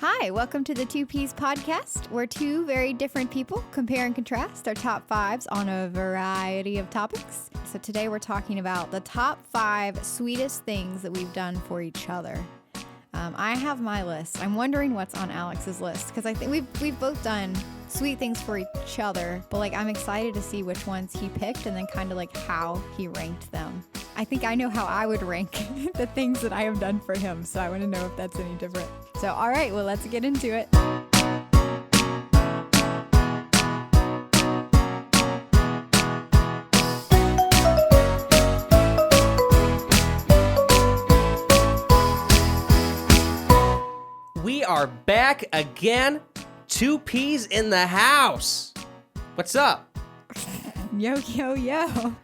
Hi, welcome to the Two Peas podcast, where two very different people compare and contrast their top fives on a variety of topics. So today we're talking about the top 5 sweetest things that we've done for each other. I have my list. I'm wondering what's on Alex's list because I think we've both done sweet things for each other, but I'm excited to see which ones he picked and then kind of how he ranked them. I think I know how I would rank the things that I have done for him, so I want to know if that's any different. So, all right, well, let's get into it. We are back again. Two Peas in the house. What's up? Yo, yo, yo.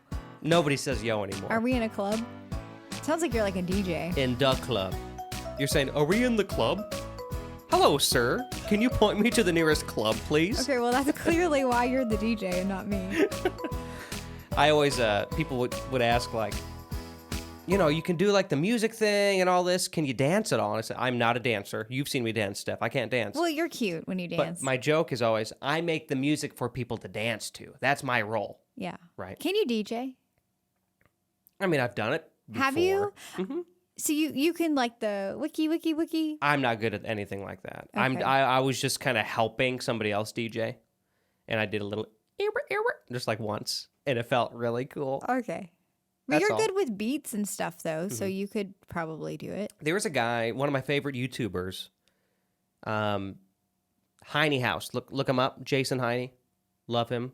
Nobody says yo anymore. Are we in a club? Sounds like you're like a DJ. In the club. You're saying, are we in the club? Hello, sir. Can you point me to the nearest club, please? Okay, well, that's clearly why you're the DJ and not me. I always, people would ask, you can do the music thing and all this. Can you dance at all? And I said, I'm not a dancer. You've seen me dance, Steph. I can't dance. Well, you're cute when you dance. But my joke is always, I make the music for people to dance to. That's my role. Yeah. Right. Can you DJ? I mean, I've done it before. Have you? Mm-hmm. So you can the wiki? I'm not good at anything like that. Okay. I was just kind of helping somebody else DJ, and I did a little just once, and it felt really cool. Okay. But That's you're all. good with beats and stuff, though, so you could probably do it. There was a guy, one of my favorite YouTubers, Heine House. Look him up, Jason Heine. Love him.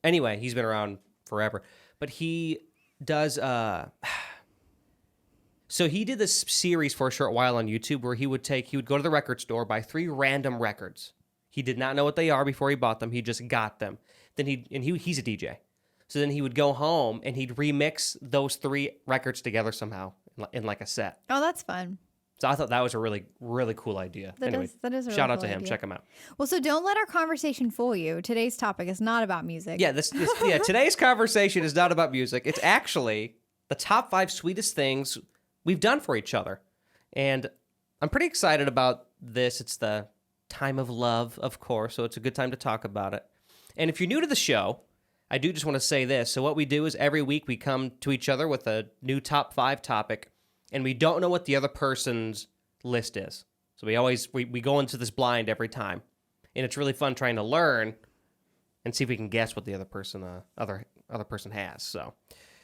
Anyway, he's been around forever, but he does. So he did this series for a short while on YouTube where he would go to the record store, buy 3 random records. He did not know what they are before he bought them. He just got them. Then he's a DJ. So then he would go home and he'd remix those 3 records together somehow in a set. Oh, that's fun. So I thought that was a really, really cool idea. That is a really shout out cool to him. idea. Check him out. Well, so don't let our conversation fool you. Today's topic is not about music. Yeah, today's conversation is not about music. It's actually the top 5 sweetest things we've done for each other. And I'm pretty excited about this. It's the time of love, of course, so it's a good time to talk about it. And if you're new to the show, I do just want to say this. So what we do is every week we come to each other with a new top 5 topic, and we don't know what the other person's list is. So we go into this blind every time. And it's really fun trying to learn and see if we can guess what the other person has. So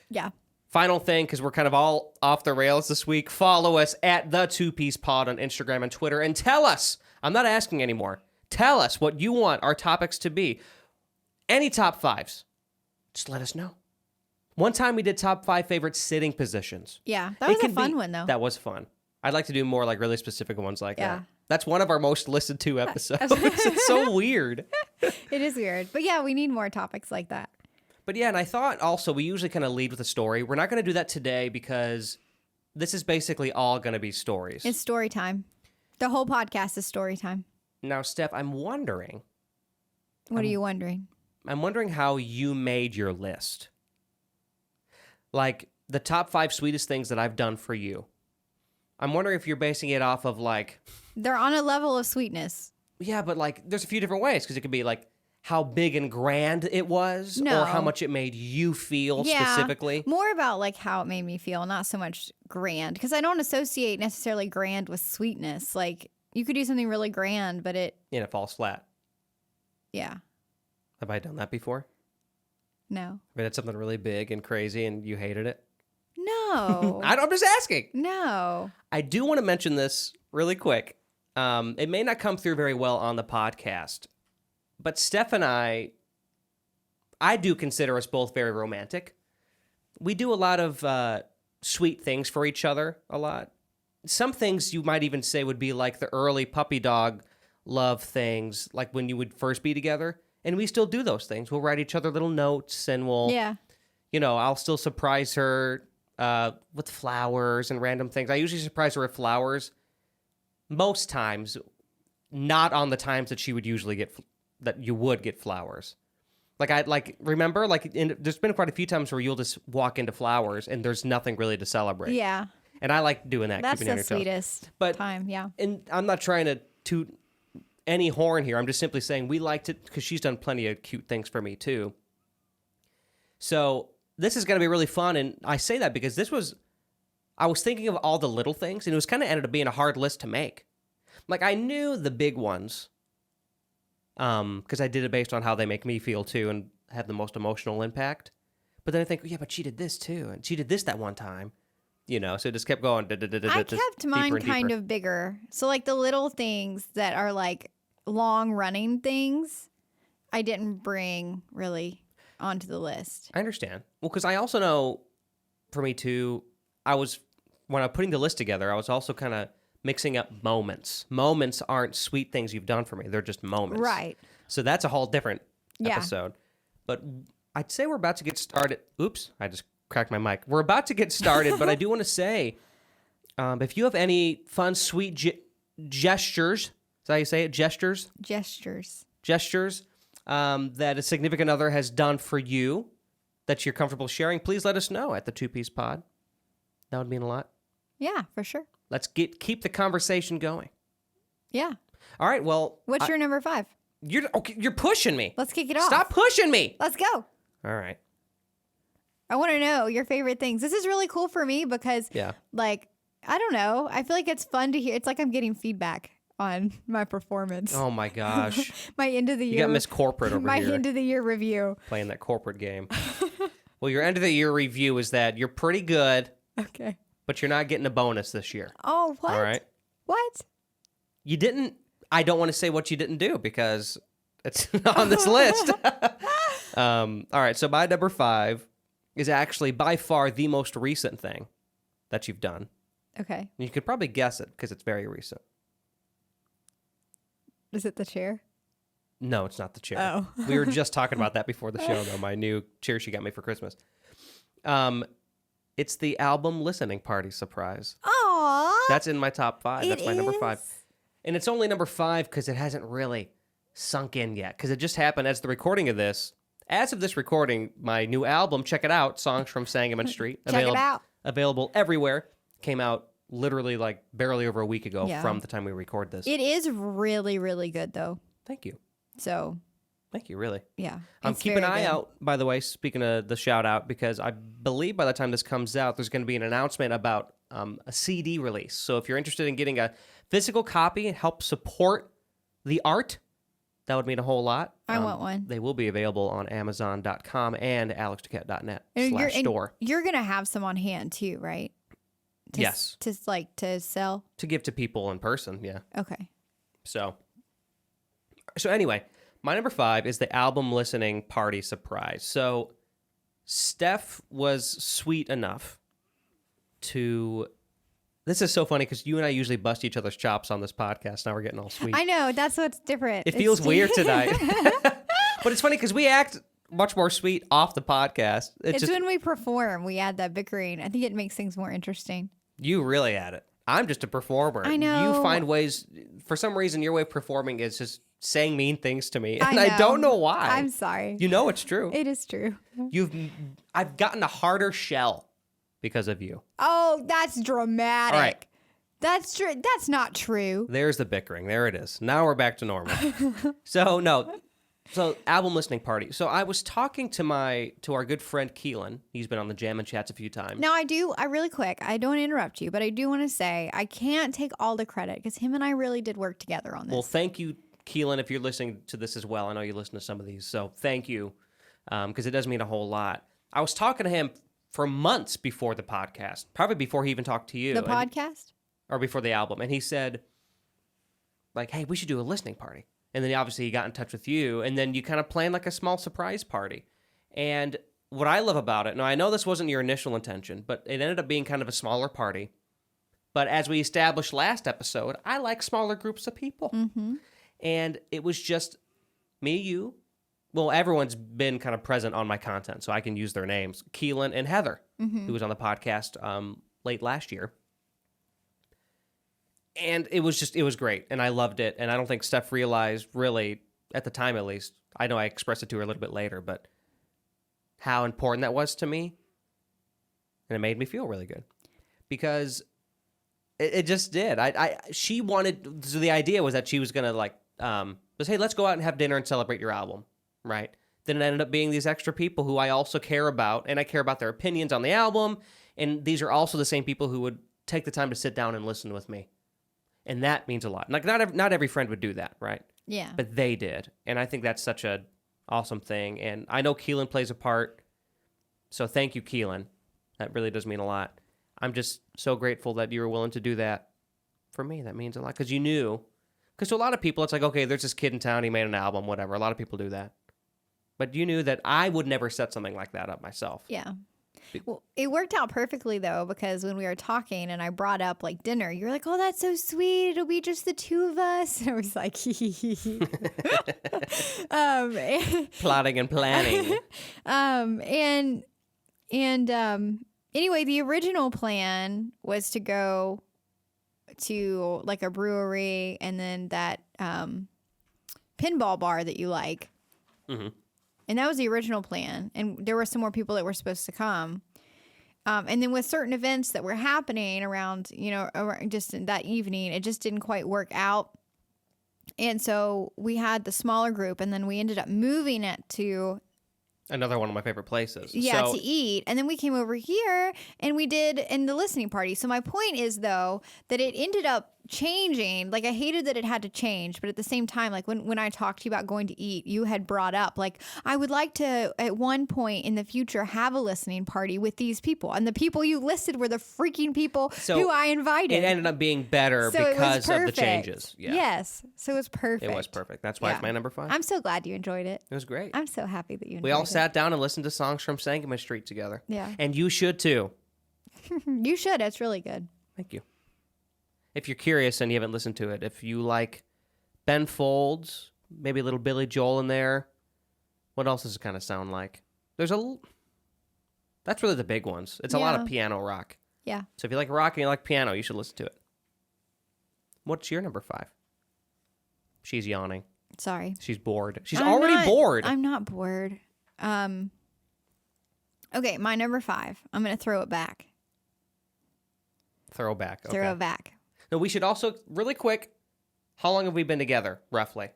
Yeah. final thing, because we're kind of all off the rails this week, follow us at the Two Piece Pod on Instagram and Twitter, and tell us, I'm not asking anymore, tell us what you want our topics to be. Any top 5s, just let us know. One time we did top 5 favorite sitting positions. Yeah, that was a fun one, though. That was fun. I'd like to do more really specific ones like Yeah. that. That's one of our most listened to episodes. It's so weird. It is weird. But yeah, we need more topics like that. But yeah, and I thought also we usually kind of lead with a story. We're not going to do that today because this is basically all going to be stories. It's story time. The whole podcast is story time. Now, Steph, I'm wondering. What are you wondering? I'm wondering how you made your list. The top 5 sweetest things that I've done for you. I'm wondering if you're basing it off of They're on a level of sweetness. Yeah, but there's a few different ways because it could be how big and grand it was, No. or how much it made you feel specifically. More about how it made me feel, not so much grand, because I don't associate necessarily grand with sweetness. You could do something really grand, but And it falls flat. yeah, Have I done that before? no, I mean, it's something really big and crazy, and you hated it. no, I'm just asking. no. I do want to mention this really quick. It may not come through very well on the podcast, but Steph and I do consider us both very romantic. We do a lot of sweet things for each other a lot. Some things you might even say would be the early puppy dog love things, when you would first be together. And we still do those things. We'll write each other little notes and Yeah. I'll still surprise her with flowers and random things. I usually surprise her with flowers most times, not on the times that she would usually that you would get flowers. Remember, there's been quite a few times where you'll just walk into flowers and there's nothing really to celebrate. Yeah. And I like doing that. That's keeping you on the your toes. sweetest But time, yeah. And I'm not trying to toot any horn here. I'm just simply saying we liked it because she's done plenty of cute things for me too. So this is going to be really fun. And I say that because I was thinking of all the little things and it was kind of ended up being a hard list to make. Like I knew the big ones because I did it based on how they make me feel too and have the most emotional impact. But then I think, yeah, but she did this too. And she did this that one time. You know, so it just kept going. I kept mine kind of bigger. So like the little things that are like long running things, I didn't bring really onto the list. I understand. Well, because I also know for me too, when I'm putting the list together, I was also kind of mixing up moments. Moments aren't sweet things you've done for me. They're just moments. Right. So that's a whole different episode. But I'd say we're about to get started. Oops, I just cracked my mic. We're about to get started, but I do want to say, if you have any fun, sweet gestures, is that how you say it? Gestures that a significant other has done for you that you're comfortable sharing, please let us know at the 2-Piece Pod. That would mean a lot. Yeah, for sure. Let's keep the conversation going. Yeah. All right. Well, what's your number 5? You're pushing me. Let's kick it off. Stop pushing me. Let's go. All right. I want to know your favorite things. This is really cool for me because, like, I don't know. I feel like it's fun to hear. It's like I'm getting feedback on my performance. Oh, my gosh. My end of the year. You got Miss Corporate over my here. My end of the year review. Playing that corporate game. Well, your end of the year review is that you're pretty good. Okay. But you're not getting a bonus this year. Oh, what? All right. What? You didn't. I don't want to say what you didn't do because it's not on this list. All right. So my number 5 is actually by far the most recent thing that you've done. Okay. You could probably guess it because it's very recent. Is it the chair? No, it's not the chair. Oh. We were just talking about that before the show, though. My new chair she got me for Christmas. It's the album listening party surprise. Aww. That's in my top 5. That's my number 5. Is? And it's only number 5 because it hasn't really sunk in yet. Because it just happened as the recording of this. As of this recording, my new album, check it out, Songs from Sangamon Street. Check it out. Available everywhere. Came out literally like barely over a week ago from the time we record this. It is really, really good, though. Thank you. So. Thank you, really. Yeah. Keep an eye out, by the way, speaking of the shout out, because I believe by the time this comes out, there's going to be an announcement about a CD release. So if you're interested in getting a physical copy and help support the art, that would mean a whole lot. I want one. They will be available on Amazon.com and alexduquette.net/store. You're going to have some on hand too, right? Yes. To sell? To give to people in person, yeah. Okay. So anyway, my number 5 is the album listening party surprise. So Steph was sweet enough to... This is so funny because you and I usually bust each other's chops on this podcast. Now we're getting all sweet. I know. That's what's different. It feels weird tonight. But it's funny because we act much more sweet off the podcast. It's just, when we perform, we add that bickering. I think it makes things more interesting. You really add it. I'm just a performer. I know. You find ways... For some reason, your way of performing is just saying mean things to me. And I don't know why. I'm sorry. You know it's true. It is true. I've gotten a harder shell because of you. Oh, that's dramatic. All right. That's true. That's not true. There's the bickering. There it is. Now we're back to normal. So album listening party. So I was talking to our good friend Keelan. He's been on the Jam and Chats a few times. Now really quick, I don't interrupt you, but I do want to say I can't take all the credit because him and I really did work together on this. Well, thank you, Keelan, if you're listening to this as well. I know you listen to some of these, so thank you, because it does mean a whole lot. I was talking to him for months before the podcast, probably before he even talked to you. The podcast? Or before the album. And he said, like, hey, we should do a listening party. And then obviously he got in touch with you, and then you kind of planned like a small surprise party. And what I love about it, now I know this wasn't your initial intention, but it ended up being kind of a smaller party. But as we established last episode, I like smaller groups of people. Mm-hmm. And it was just me, you. Well, everyone's been kind of present on my content, so I can use their names. Keelan and Heather, who was on the podcast late last year. And it was great, and I loved it. And I don't think Steph realized, really, at the time at least, I know I expressed it to her a little bit later, but how important that was to me. And it made me feel really good. Because It just did. She wanted. So the idea was that she was gonna was, hey, let's go out and have dinner and celebrate your album, right? Then it ended up being these extra people who I also care about, and I care about their opinions on the album. And these are also the same people who would take the time to sit down and listen with me, and that means a lot. Like not every friend would do that, right? Yeah. But they did, and I think that's such a awesome thing. And I know Keelan plays a part, so thank you, Keelan. That really does mean a lot. I'm just so grateful that you were willing to do that for me. That means a lot because you knew. Because to a lot of people, it's like, okay, there's this kid in town. He made an album, whatever. A lot of people do that. But you knew that I would never set something like that up myself. Yeah. Well, it worked out perfectly, though, because when we were talking and I brought up like dinner, you were like, oh, that's so sweet. It'll be just the two of us. And I was like, Plotting and planning. Anyway, the original plan was to go to like a brewery and then that pinball bar that you like. Mm-hmm. And that was the original plan. And there were some more people that were supposed to come. And then with certain events that were happening around just in that evening, it just didn't quite work out. And so we had the smaller group, and then we ended up moving it to another one of my favorite places. Yeah, to eat. And then we came over here and we did in the listening party. So my point is, though, that it ended up changing. Like, I hated that it had to change. But at the same time, like when I talked to you about going to eat, you had brought up, like, I would like to, at one point in the future, have a listening party with these people. And the people you listed were the freaking people who I invited. It ended up being better because of the changes. Yeah. Yes. So it was perfect. It was perfect. That's why it's my number 5. I'm so glad you enjoyed it. It was great. I'm so happy that you enjoyed it. We all sat down and listened to songs from Sangamon Street together. Yeah. And you should too. You should. It's really good. Thank you. If you're curious and you haven't listened to it, if you like Ben Folds, maybe a little Billy Joel in there, what else does it kind of sound like? That's really the big ones. It's a lot of piano rock. Yeah. So if you like rock and you like piano, you should listen to it. What's your number 5? She's yawning. Sorry. She's bored. She's already bored. I'm not bored. Okay, my number 5. I'm going to throw it back. Throwback. Okay. Throw it back. Now, we should also, really quick, how long have we been together, roughly?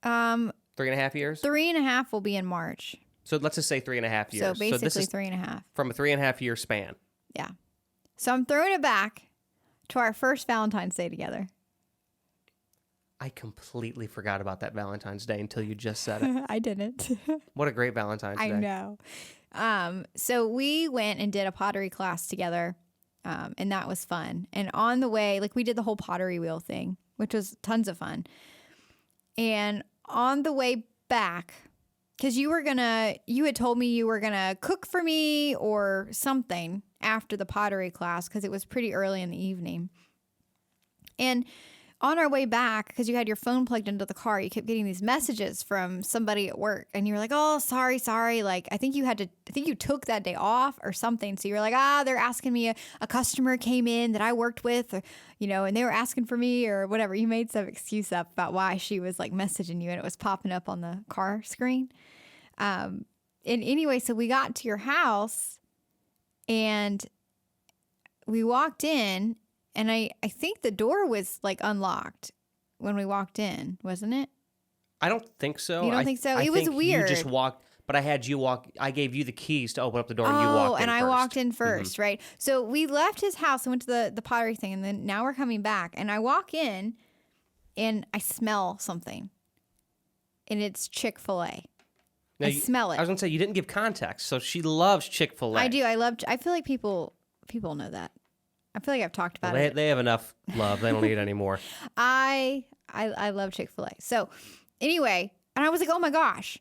3.5 years? 3.5 will be in March. So let's just say 3.5 years. So basically this is 3.5. From a 3.5 year span. Yeah. So I'm throwing it back to our first Valentine's Day together. I completely forgot about that Valentine's Day until you just said it. I didn't. What a great Valentine's Day. I know. So we went and did a pottery class together. And that was fun. And on the way, like, we did the whole pottery wheel thing, which was tons of fun. And on the way back, because you had told me you were going to cook for me or something after the pottery class, because it was pretty early in the evening. And on our way back, because you had your phone plugged into the car, you kept getting these messages from somebody at work, and you were like, oh, sorry. Like, I think you took that day off or something. So you were like, they're asking me, a customer came in that I worked with, or, and they were asking for me or whatever. You made some excuse up about why she was like messaging you, and it was popping up on the car screen. And anyway, so we got to your house and we walked in. And I think the door was like unlocked when we walked in, wasn't it? I don't think so. You don't think so? It was weird. You just walked, but I had you walk. I gave you the keys to open up the door, and you walked in and first. I walked in first, right? So we left his house and went to the pottery thing, and then now we're coming back. And I walk in, and I smell something, and it's Chick-fil-A. I smell it. I was gonna say you didn't give context, so she loves Chick-fil-A. I do. I feel like people know that. I feel like I've talked about it. They have enough love. They don't need any more. I love Chick-fil-A. So anyway, and I was like, oh my gosh,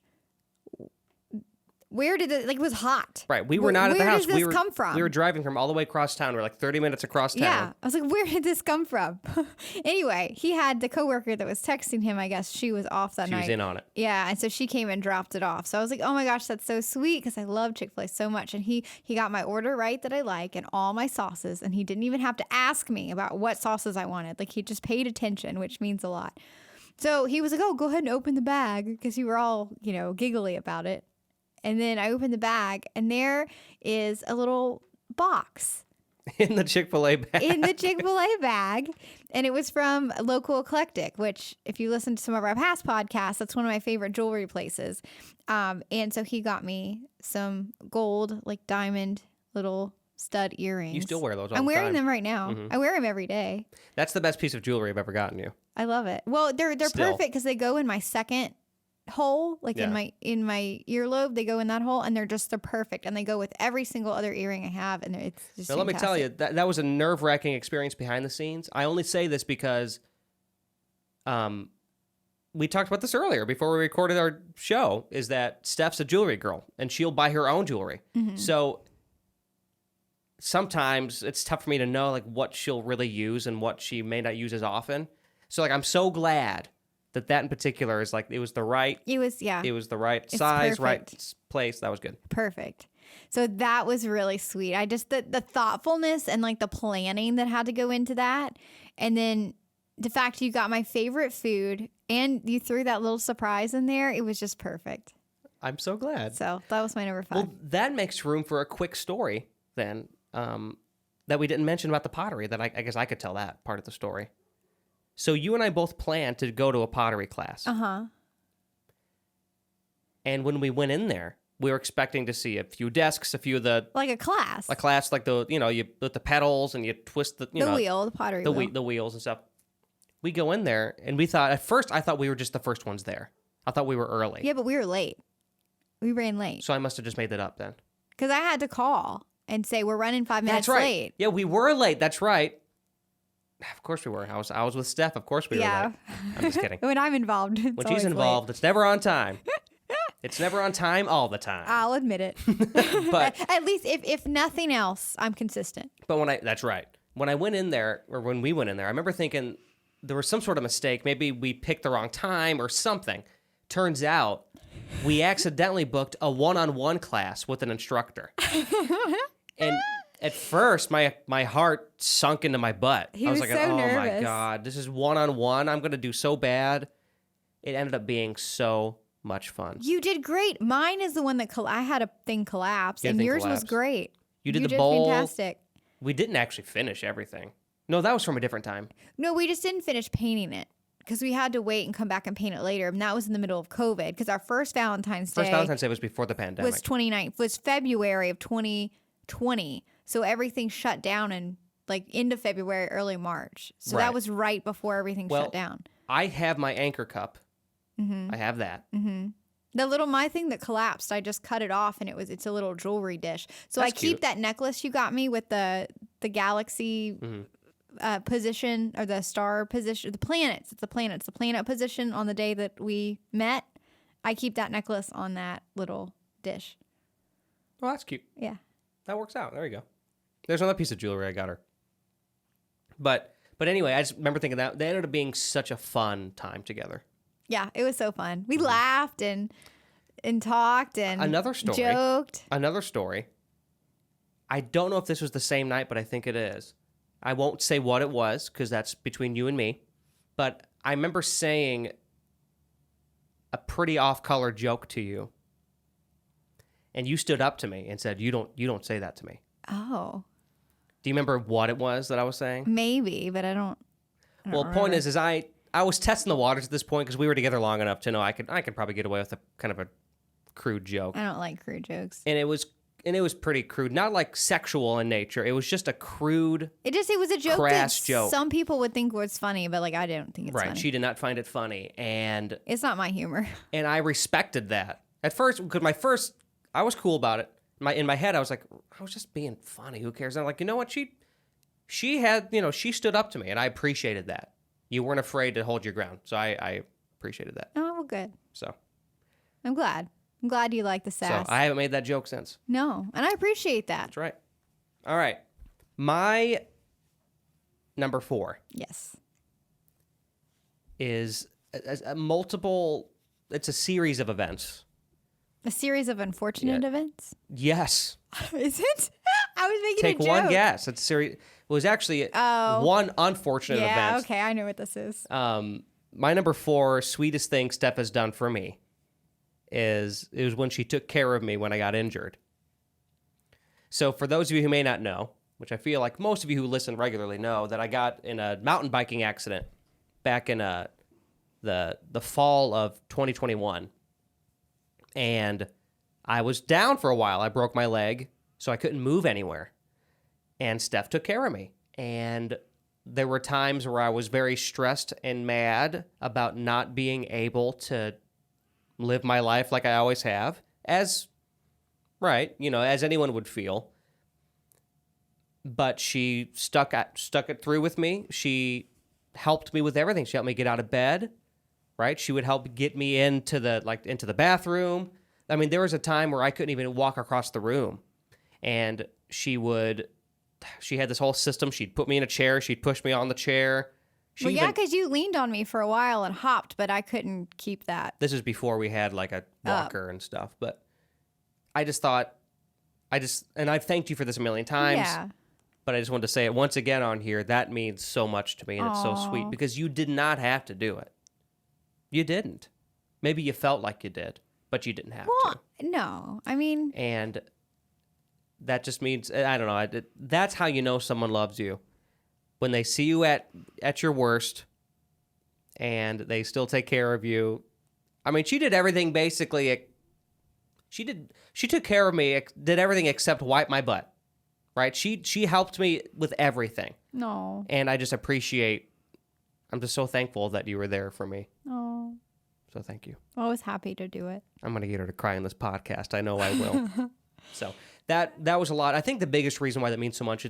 where did it, like, it was hot. Right. We were not at the house. Where did this come from? We were driving from all the way across town. We were like 30 minutes across town. Yeah. I was like, where did this come from? Anyway, he had the coworker that was texting him. I guess she was off that night. She was in on it. Yeah. And so she came and dropped it off. So I was like, oh my gosh, that's so sweet, because I love Chick-fil-A so much. And he got my order right that I like and all my sauces. And he didn't even have to ask me about what sauces I wanted. Like, he just paid attention, which means a lot. So he was like, oh, go ahead and open the bag, because you were all, giggly about it. And then I opened the bag, and there is a little box. In the Chick-fil-A bag. In the Chick-fil-A bag. And it was from Local Eclectic, which if you listen to some of our past podcasts, that's one of my favorite jewelry places. And so he got me some gold, like diamond little stud earrings. You still wear those all I'm the wearing time. them right now. I wear them every day. That's the best piece of jewelry I've ever gotten you. I love it. Well, they're Still. perfect because they go in my second hole, like Yeah. in my earlobe. They go in that hole, and they're perfect, and they go with every single other earring I have, and it's just. Now, let me tell you, that was a nerve-wracking experience behind the scenes. I only say this because we talked about this earlier before we recorded our show, is that Steph's a jewelry girl, and she'll buy her own jewelry. So sometimes it's tough for me to know like what she'll really use and what she may not use as often. So like I'm so glad that in particular is like it was the right size, perfect. right place. That was good. Perfect. So that was really sweet. I just the thoughtfulness and like the planning that had to go into that, and then the fact you got my favorite food and you threw that little surprise in there. It was just perfect. I'm so glad. So that was my number 5. Well, that makes room for a quick story then that we didn't mention about the pottery. That I guess I could tell that part of the story. So you and I both planned to go to a pottery class. And when we went in there, we were expecting to see a few desks, a few of the Like a class. like the you with the pedals and you twist the wheel, the pottery wheel. the wheels and stuff. We go in there and we thought at first I thought we were just the first ones there. I thought we were early. Yeah, but we were late. We ran late. So I must have just made that up then. Because I had to call and say we're running 5 minutes That's right. late. Yeah, we were late. That's right. Of course we were. I was with Steph. Of course we were late. I'm just kidding. When I'm involved, it's When always she's involved, it's never on time. It's never on time all the time. I'll admit it. But at least if nothing else, I'm consistent. But that's right. When I went in there, or when we went in there, I remember thinking there was some sort of mistake. Maybe we picked the wrong time or something. Turns out we accidentally booked a one-on-one class with an instructor. And at first, my heart sunk into my butt. He I was was like, so oh my nervous. God, this is one-on-one. I'm going to do so bad. It ended up being so much fun. You did great. Mine is the one that I had a thing collapse, and yours was great. You did the bowl. Fantastic. We didn't actually finish everything. No, that was from a different time. No, we just didn't finish painting it because we had to wait and come back and paint it later. And that was in the middle of COVID because our first Valentine's Day was before the pandemic. was 29th, was February of 2020. So everything shut down in like end of February, early March. So Right. that was right before everything shut down. I have my anchor cup. I have that. My thing that collapsed, I just cut it off and it's a little jewelry dish. So That's I keep cute. that necklace you got me with the galaxy position or the star position, the planets. It's the planet position on the day that we met. I keep that necklace on that little dish. Well, that's cute. Yeah. That works out. There you go. There's another piece of jewelry I got her. But anyway, I just remember thinking that they ended up being such a fun time together. Yeah, it was so fun. We laughed and talked and Another story. joked. Another story. I don't know if this was the same night, but I think it is. I won't say what it was because that's between you and me. But I remember saying a pretty off-color joke to you, and you stood up to me and said, "You don't say that to me." Oh, Do you remember what it was that I was saying? maybe, but I don't Well, remember. point is I was testing the waters at this point because we were together long enough to know I could probably get away with a kind of a crude joke, I don't like crude jokes. and it was pretty crude, not like sexual in nature. It was just a crude. It was a joke Crass that joke. some people would think was funny, but like I don't think it's Right, funny. she did not find it funny, and It's not my humor. I respected that at first because I was cool about it. In my head, I was like, I was just being funny. Who cares? And I'm like, you know what? She had, she stood up to me, and I appreciated that. You weren't afraid to hold your ground, so I appreciated that. Oh, well, good. So I'm glad. I'm glad you like the sass. I haven't made that joke since. No, and I appreciate that. That's right. All right. My number 4 Yes. is a multiple. It's a series of events. A series of unfortunate events. Yes. Is it? I was making Take a joke. one guess. It's a series. It was actually one unfortunate Yeah. event. Okay, I know what this is. My number 4, sweetest thing Steph has done for me, it was when she took care of me when I got injured. So for those of you who may not know, which I feel like most of you who listen regularly know, that I got in a mountain biking accident back in the fall of 2021. And I was down for a while. I broke my leg, so I couldn't move anywhere. And Steph took care of me. And there were times where I was very stressed and mad about not being able to live my life like I always have, as anyone would feel. But she stuck it through with me. She helped me with everything. She helped me get out of bed, right? She would help get me into the bathroom. I mean, there was a time where I couldn't even walk across the room. And she had this whole system. She'd put me in a chair. She'd push me on the chair. Because you leaned on me for a while and hopped, but I couldn't keep that. This is before we had like a walker and stuff. But I just thought, and I've thanked you for this a million times. Yeah. But I just wanted to say it once again on here. That means so much to me, and It's so sweet because you did not have to do it. You didn't. Maybe you felt like you did, but you didn't have to. No. I mean... And that just means, I don't know, that's how you know someone loves you. When they see you at your worst, and they still take care of you. I mean, she did everything basically. She took care of me, did everything except wipe my butt. Right? She helped me with everything. No. And I just I'm just so thankful that you were there for me. Oh. So thank you. I was happy to do it. I'm going to get her to cry in this podcast. I know I will. So that was a lot. I think the biggest reason why that means so much,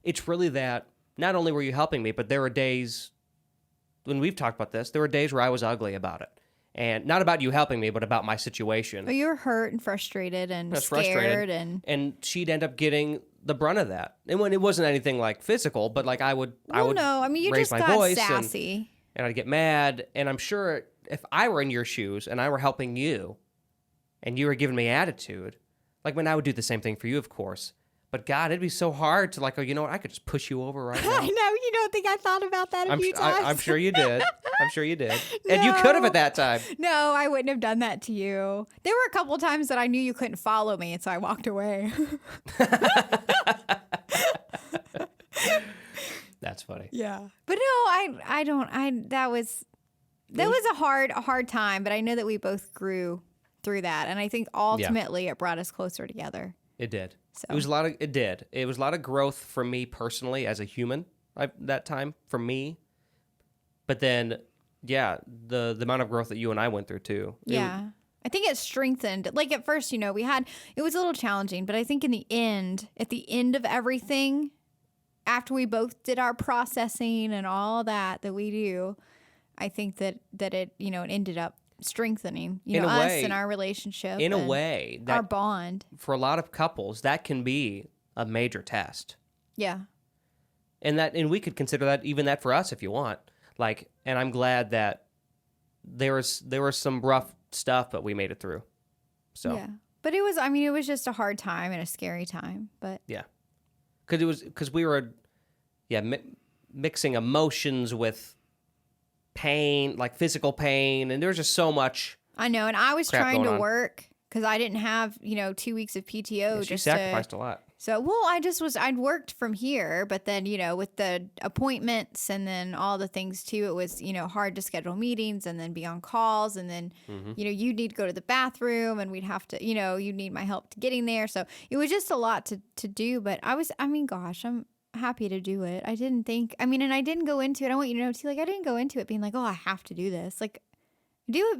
it's really that not only were you helping me, but there were days when we've talked about this, there were days where I was ugly about it. And not about you helping me, but about my situation. But you were hurt and frustrated and scared. And she'd end up getting the brunt of that. And when it wasn't anything like physical, but like I would you raise just my got voice sassy. And I'd get mad. And I'm sure if I were in your shoes and I were helping you and you were giving me attitude, like when I would do the same thing for you, of course. But God, it'd be so hard to like, oh, you know what? I could just push you over right now. I know. You don't think I thought about that a few times? I'm sure you did. I'm sure you did. And you could have at that time. No, I wouldn't have done that to you. There were a couple of times that I knew you couldn't follow me, and so I walked away. That's funny. Yeah. But no, that was a hard time, but I know that we both grew through that. And I think ultimately it brought us closer together. It did. So. It was a lot of growth for me personally as a human that time for me. But then, yeah, the amount of growth that you and I went through too. Yeah. I think it strengthened. Like at first, it was a little challenging, but I think at the end of everything, after we both did our processing and all that we do, I think that it, it ended up strengthening, us and our relationship. In a way, that our bond. For a lot of couples, that can be a major test. Yeah. And we could consider that for us if you want. Like, and I'm glad that there was some rough stuff, but we made it through. So yeah, but it was just a hard time and a scary time. But yeah, because we were, mixing emotions with pain, like physical pain, and there was just so much. I know, and I was trying to work because I didn't have 2 weeks of PTO. Yeah, she sacrificed a lot. So, I'd worked from here, but then, with the appointments and then all the things too, it was, hard to schedule meetings and then be on calls. And then, you'd need to go to the bathroom and we'd have to, you'd need my help to getting there. So it was just a lot to do, but I'm happy to do it. I didn't think, and I didn't go into it. I want you to know too, like, I didn't go into it being like, oh, I have to do this. Like, do it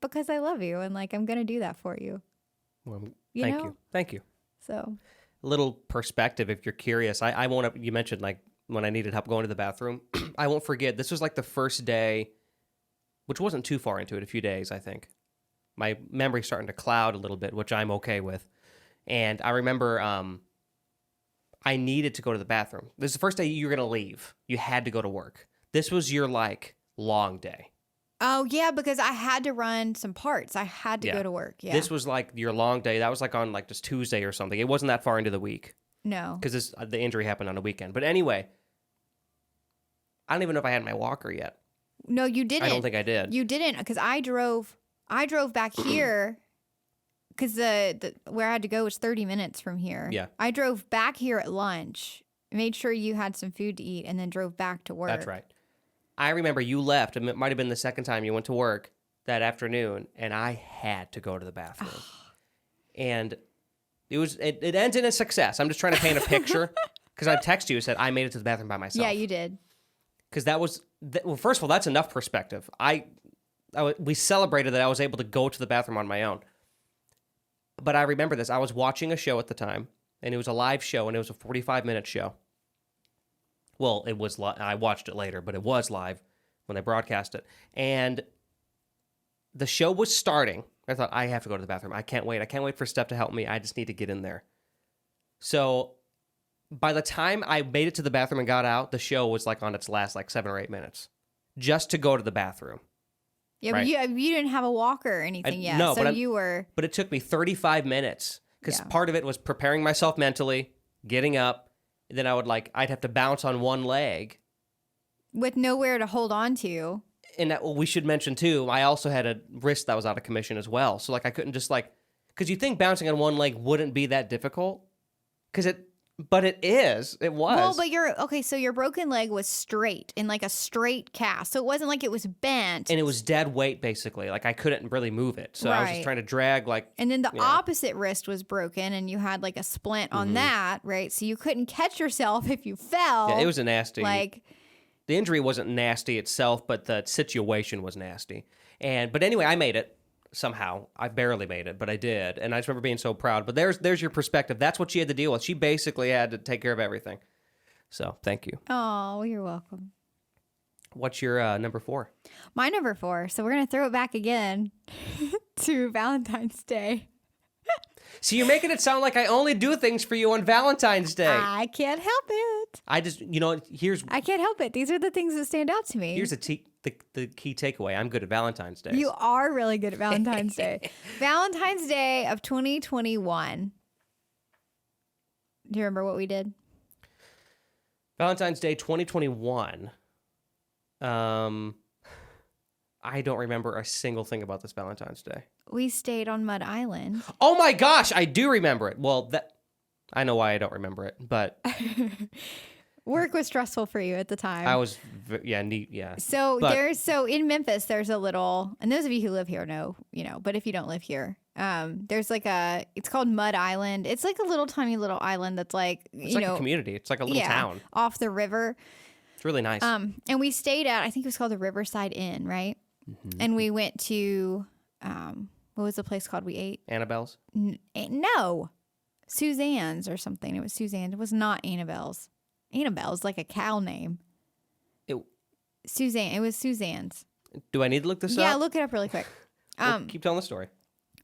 because I love you. And like, I'm going to do that for you. Well, Thank you. So. Little perspective if you're curious. I won't. You mentioned like when I needed help going to the bathroom. I won't forget. This was like the first day, which wasn't too far into it. A few days, I think. My memory's starting to cloud a little bit, which I'm okay with. And I remember I needed to go to the bathroom. This is the first day you were gonna leave. You had to go to work. This was your like long day. Oh, yeah, because I had to run some parts. I had to go to work. Yeah. This was like your long day. That was like on like just Tuesday or something. It wasn't that far into the week. No. Because the injury happened on a weekend. But anyway, I don't even know if I had my walker yet. No, you didn't. I don't think I did. You didn't, because I drove back here because the where I had to go was 30 minutes from here. Yeah. I drove back here at lunch made sure you had some food to eat, and then drove back to work. That's right. I remember you left. It might have been the second time you went to work that afternoon, and I had to go to the bathroom. And it ends in a success. I'm just trying to paint a picture because I texted you and said I made it to the bathroom by myself. Yeah, you did. Because that was well. First of all, that's enough perspective. We celebrated that I was able to go to the bathroom on my own. But I remember this. I was watching a show at the time, and it was a live show, and it was a 45-minute show. Well, it was. I watched it later, but it was live when they broadcast it, and the show was starting. I thought, I have to go to the bathroom. I can't wait. I can't wait for Steph to help me. I just need to get in there. So by the time I made it to the bathroom and got out, the show was like on its last 7 or 8 minutes just to go to the bathroom. Yeah, right? But you didn't have a walker or anything yet. No, so you were. But it took me 35 minutes because part of it was preparing myself mentally, getting up, and then I'd have to bounce on one leg. With nowhere to hold on to. And we should mention, too, I also had a wrist that was out of commission as well. So, I couldn't just, because you think bouncing on one leg wouldn't be that difficult. But it is. It was. Well, but so your broken leg was straight, in a straight cast. So it wasn't like it was bent. And it was dead weight, basically. I couldn't really move it. So I was just trying to drag, And then the opposite wrist was broken, and you had, a splint on that, right? So you couldn't catch yourself if you fell. Yeah, it was a nasty. The injury wasn't nasty itself, but the situation was nasty. But anyway, I made it somehow. I barely made it, but I did. And I just remember being so proud. But there's your perspective. That's what she had to deal with. She basically had to take care of everything. So thank you. Oh, you're welcome. What's your number 4? My number 4. So we're going to throw it back again to Valentine's Day. See, you're making it sound like I only do things for you on Valentine's Day. I can't help it. I just, I can't help it. These are the things that stand out to me. Here's the key takeaway. I'm good at Valentine's Day. You are really good at Valentine's Day. Valentine's Day of 2021. Do you remember what we did? Valentine's Day 2021. I don't remember a single thing about this Valentine's Day. We stayed on Mud Island. Oh my gosh, I do remember it. Well, I know why I don't remember it, but work was stressful for you at the time. I was, neat, yeah. So in Memphis, there's a little, and those of you who live here know, but if you don't live here, there's it's called Mud Island. It's a little tiny little island that's it's a community. It's like a little town off the river. It's really nice. And we stayed at, I think it was called the Riverside Inn, right? Mm-hmm. And we went to, what was the place called we ate? Annabelle's? No. Suzanne's or something. It was Suzanne's. It was not Annabelle's. Annabelle's like a cow name. Suzanne. It was Suzanne's. Do I need to look this up? Yeah, look it up really quick. Well, keep telling the story.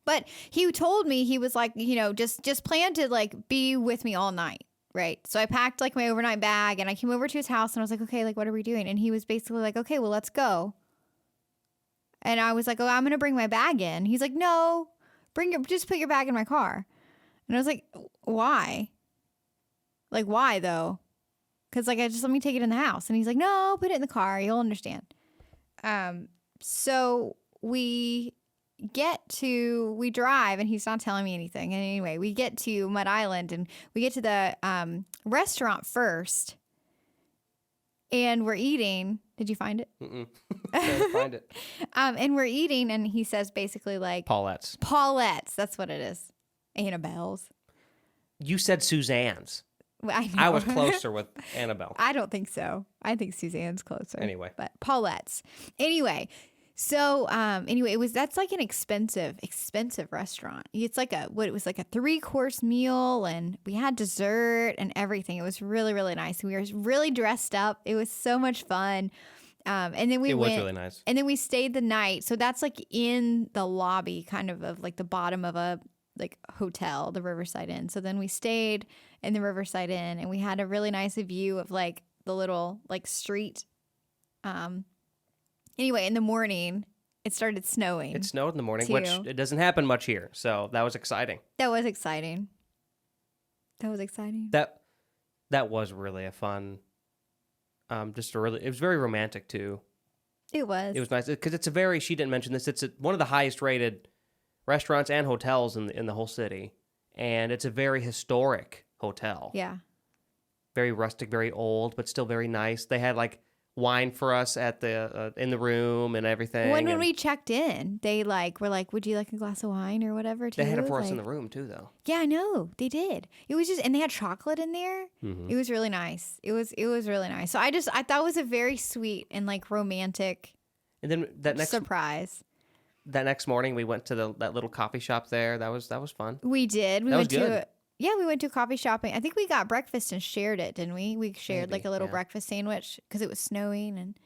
But he told me, he was like, just plan to be with me all night. Right. So I packed my overnight bag and I came over to his house and I was like, okay, what are we doing? And he was basically like, okay, well, let's go. And I was like, oh, I'm going to bring my bag in. He's like, no, just put your bag in my car. And I was like, why? Why though? Because let me take it in the house. And he's like, no, put it in the car. You'll understand. So we drive and he's not telling me anything. And anyway, we get to Mud Island and we get to the restaurant first and we're eating. Did you find it? Mm-mm. Can't find it. And we're eating and he says basically Paulette's. That's what it is. Annabelle's. You said Suzanne's. I was closer with Annabelle. I don't think so. I think Suzanne's closer. Anyway. But Paulette's. Anyway. So, that's an expensive restaurant. It's it was a 3-course meal and we had dessert and everything. It was really, really nice. We were really dressed up. It was so much fun. And then it was really nice. And then we stayed the night. So that's in the lobby kind of the bottom of a hotel, the Riverside Inn. So then we stayed in the Riverside Inn and we had a really nice view of the little street, anyway, in the morning, it started snowing. It snowed in the morning, which it doesn't happen much here. So that was exciting. That was exciting. That was really a fun, it was very romantic too. It was. It was nice because she didn't mention this, it's one of the highest rated restaurants and hotels in the whole city. And it's a very historic hotel. Yeah. very rustic, very old, but still very nice. They had like wine for us at the in the room and everything. When we checked in, they were like, "Would you like a glass of wine or whatever?" Too? They had it for us in the room too, though. Yeah, I know they did. It was just, and they had chocolate in there. Mm-hmm. It was really nice. It was really nice. So I thought it was a very sweet and like romantic. And then that next surprise. That next morning, we went to that little coffee shop there. That was fun. We did. We that went was good. we went to coffee shopping. I think we got breakfast and shared it, didn't we? We shared like a little breakfast sandwich because it was snowing, and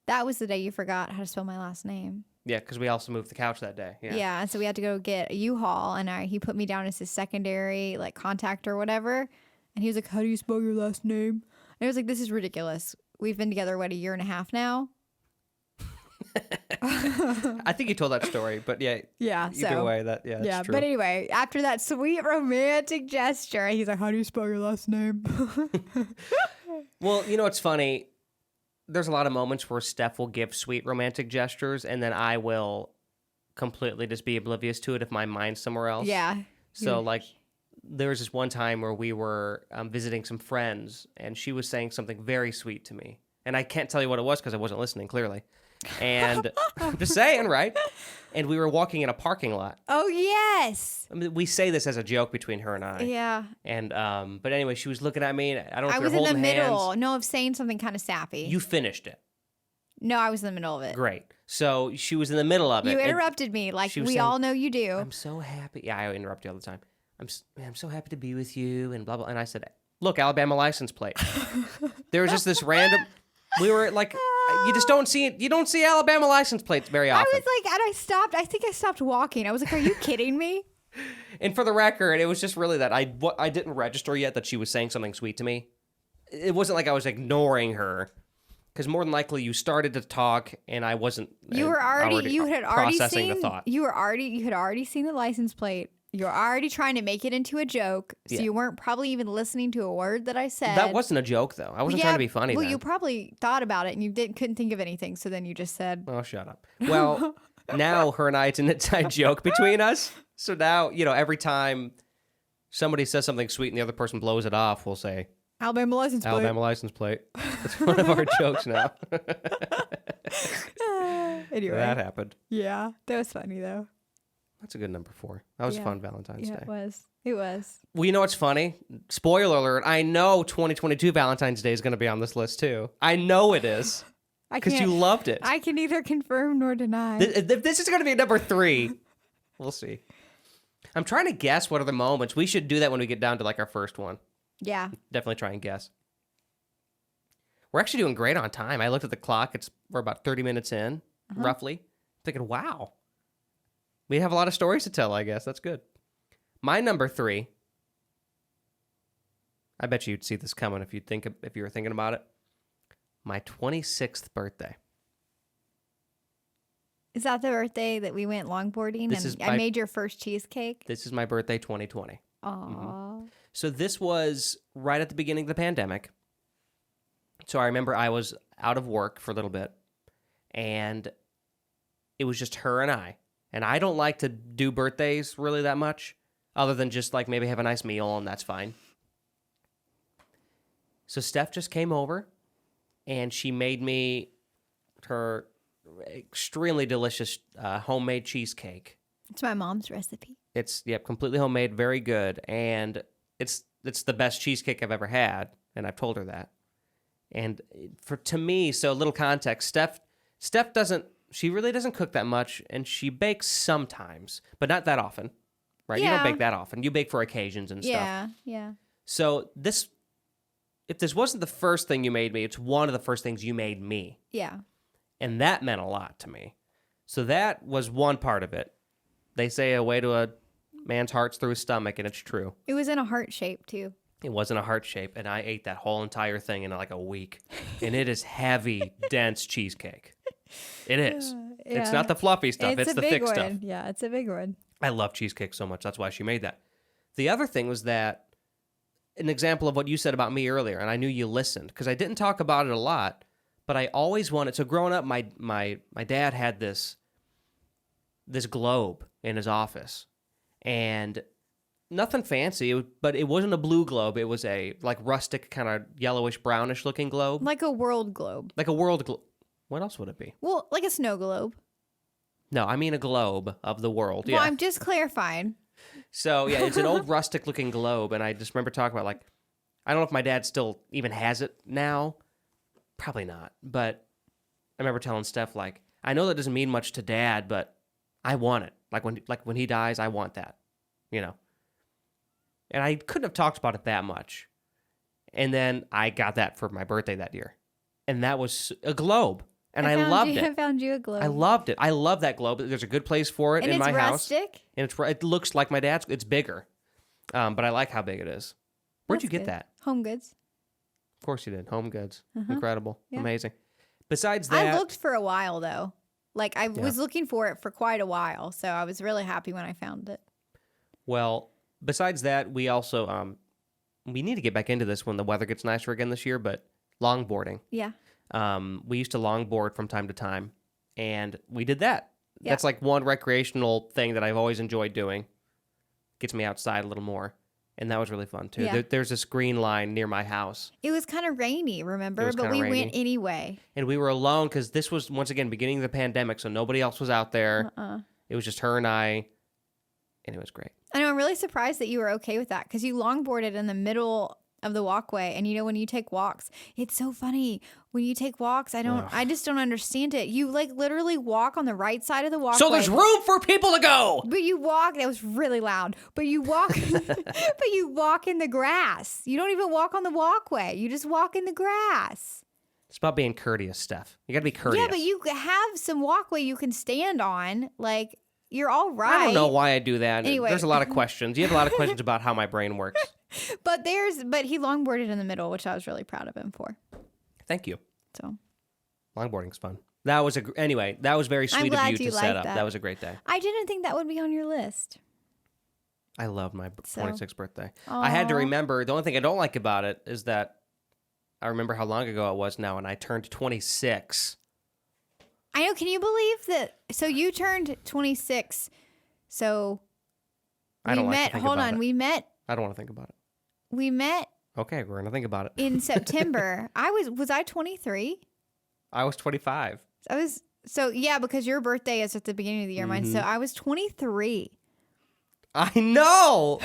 that was the day you forgot how to spell my last name. Yeah, because we also moved the couch that day. Yeah. Yeah, and so we had to go get a U-Haul, and he put me down as his secondary like contact or whatever, and he was like, "How do you spell your last name?" And I was like, "This is ridiculous. We've been together a year and a half now." I think you told that story, but yeah. Either way, that's true. But anyway, after that sweet romantic gesture, he's like, "How do you spell your last name?" Well, you know what's funny? There's a lot of moments where Steph will give sweet romantic gestures, and then I will completely just be oblivious to it if my mind's somewhere else. Yeah. So like, there was this one time where we were visiting some friends, and she was saying something very sweet to me, and I can't tell you what it was because I wasn't listening clearly. And I'm just saying, right? And we were walking in a parking lot. Oh, yes. I mean, we say this as a joke between her and I. Yeah. And but anyway, she was looking at me. And I don't know if I we was were in the holding middle. hands. No, of saying something kind of sappy. You finished it. No, I was in the middle of it. Great. So she was in the middle of it. You interrupted me like we all know you do. I'm so happy. Yeah, I interrupt you all the time. I'm so happy to be with you and blah, blah. And I said, look, Alabama license plate. There was just this random... We were like, you just don't see it. You don't see Alabama license plates very often. I was like, and I stopped. I think I stopped walking. I was like, are you kidding me? And for the record, it was just really that I didn't register yet that she was saying something sweet to me. It wasn't like I was ignoring her, because more than likely you started to talk and I wasn't. You had already processing seen the thought. You had already seen the license plate. You were already trying to make it into a joke, so you weren't probably even listening to a word that I said. That wasn't a joke, though. I wasn't trying to be funny. Well, then. you probably thought about it and you couldn't think of anything, so then you just said, "Oh, shut up." Well, now her and I, it's an inside joke between us. So now, every time somebody says something sweet and the other person blows it off, we'll say, "Alabama license plate." Alabama license plate. That's one of our jokes now. Anyway, that happened. Yeah, that was funny though. That's a good number 4. That was a fun Valentine's Day. It was. It was. Well, you know what's funny? Spoiler alert. I know 2022 Valentine's Day is going to be on this list too. I know it is. Because you loved it. I can neither confirm nor deny. This is going to be number 3. We'll see. I'm trying to guess what are the moments. We should do that when we get down to like our first one. Yeah. Definitely try and guess. We're actually doing great on time. I looked at the clock. We're about 30 minutes in, roughly. Thinking, wow. We have a lot of stories to tell, I guess. That's good. My number 3. I bet you'd see this coming if you were thinking about it. My 26th birthday. Is that the birthday that we went longboarding and I made your first cheesecake? This is my birthday 2020. Aww. Mm-hmm. So this was right at the beginning of the pandemic. So I remember I was out of work for a little bit, and it was just her and I. And I don't like to do birthdays really that much, other than just like maybe have a nice meal, and that's fine. So Steph just came over, and she made me her extremely delicious homemade cheesecake. It's my mom's recipe. It's completely homemade, very good, and it's the best cheesecake I've ever had, and I've told her that. And to me, so a little context, Steph doesn't. She really doesn't cook that much, and she bakes sometimes, but not that often, right? Yeah. You don't bake that often. You bake for occasions and stuff. Yeah. So if this wasn't the first thing you made me, it's one of the first things you made me. Yeah. And that meant a lot to me. So that was one part of it. They say a way to a man's heart's through his stomach, and it's true. It was in a heart shape, too. It wasn't a heart shape, and I ate that whole entire thing in like a week. And it is heavy, dense cheesecake. It is. Yeah. It's not the fluffy stuff. It's the thick stuff. Yeah, it's a big one. I love cheesecake so much. That's why she made that. The other thing was that an example of what you said about me earlier, and I knew you listened because I didn't talk about it a lot, but I always wanted. So growing up, my dad had this globe in his office, and nothing fancy, but it wasn't a blue globe. It was a like rustic, kind of yellowish, brownish looking globe. Like a world globe. Like a world globe. What else would it be? Well, like a snow globe. No, I mean a globe of the world. Well, yeah. I'm just clarifying. So, yeah, it's an old rustic looking globe. And I just remember talking about, like, I don't know if my dad still even has it now. Probably not. But I remember telling Steph, like, I know that doesn't mean much to Dad, but I want it. Like when he dies, I want that. You know? And I couldn't have talked about it that much. And then I got that for my birthday that year. And that was a globe. And I loved it. I found you a globe. I loved it. I love that globe. There's a good place for it and in my house. Rustic? And it looks like my dad's. It's bigger. But I like how big it is. Where'd you get that? Home Goods. Of course you did. Home Goods. Incredible. Yeah. Amazing. Besides that. I looked for a while, though. Like, I was looking for it for quite a while. So I was really happy when I found it. Well, besides that, we also, we need to get back into this when the weather gets nicer again this year, but longboarding. Yeah. We used to longboard from time to time, and we did that. Yeah. That's like one recreational thing that I've always enjoyed doing. Gets me outside a little more, and that was really fun, too. Yeah. There's this green line near my house. It was kind of rainy, remember? But kinda we rainy. went anyway. And we were alone because this was, once again, beginning of the pandemic, so nobody else was out there. It was just her and I, and it was great. I know, I'm really surprised that you were okay with that because you longboarded in the middle of the walkway. And you know, when you take walks, it's so funny. When you take walks, I just don't understand it. You like literally walk on the right side of the walkway. So there's room for people to go. But you walk, that was really loud. But you walk, but you walk in the grass. You don't even walk on the walkway. You just walk in the grass. It's about being courteous, Steph. You got to be courteous. Yeah, but you have some walkway you can stand on. Like, you're all right. I don't know why I do that. Anyway. There's a lot of questions. You have a lot of questions about how my brain works. But he longboarded in the middle, which I was really proud of him for. Thank you. So Longboarding's fun. That was anyway. That was very sweet of you to set up. That was a great day. I didn't think that would be on your list. I love my 26th birthday. Aw. I had to remember. The only thing I don't like about it is that I remember how long ago it was now, and I turned 26. I know. Can you believe that? So you turned 26. So I don't like to think about it. We met. I don't want to think about it. We met Okay, we're gonna think about it. in September. Was I 23? I was 25. Because your birthday is at the beginning of the year, mine. So I was 23. I know.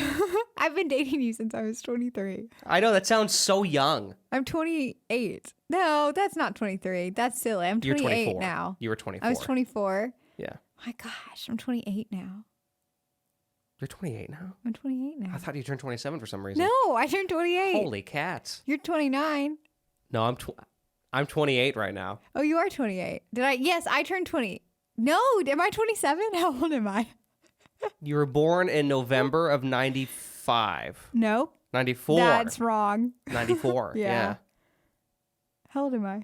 I've been dating you since I was 23. I know, that sounds so young. I'm 28. No, that's not 23. That's silly. I'm 28 You're 24 now. You were 24. I was 24. Yeah. My gosh, I'm 28 now. You're 28 now? I'm 28 now. I thought you turned 27 for some reason. No, I turned 28. Holy cats. You're 29. No, I'm 28 right now. Oh, you are 28. Did I? Yes, I turned 20. No, am I 27? How old am I? You were born in November of 95. No. 94. That's wrong. 94. Yeah. How old am I?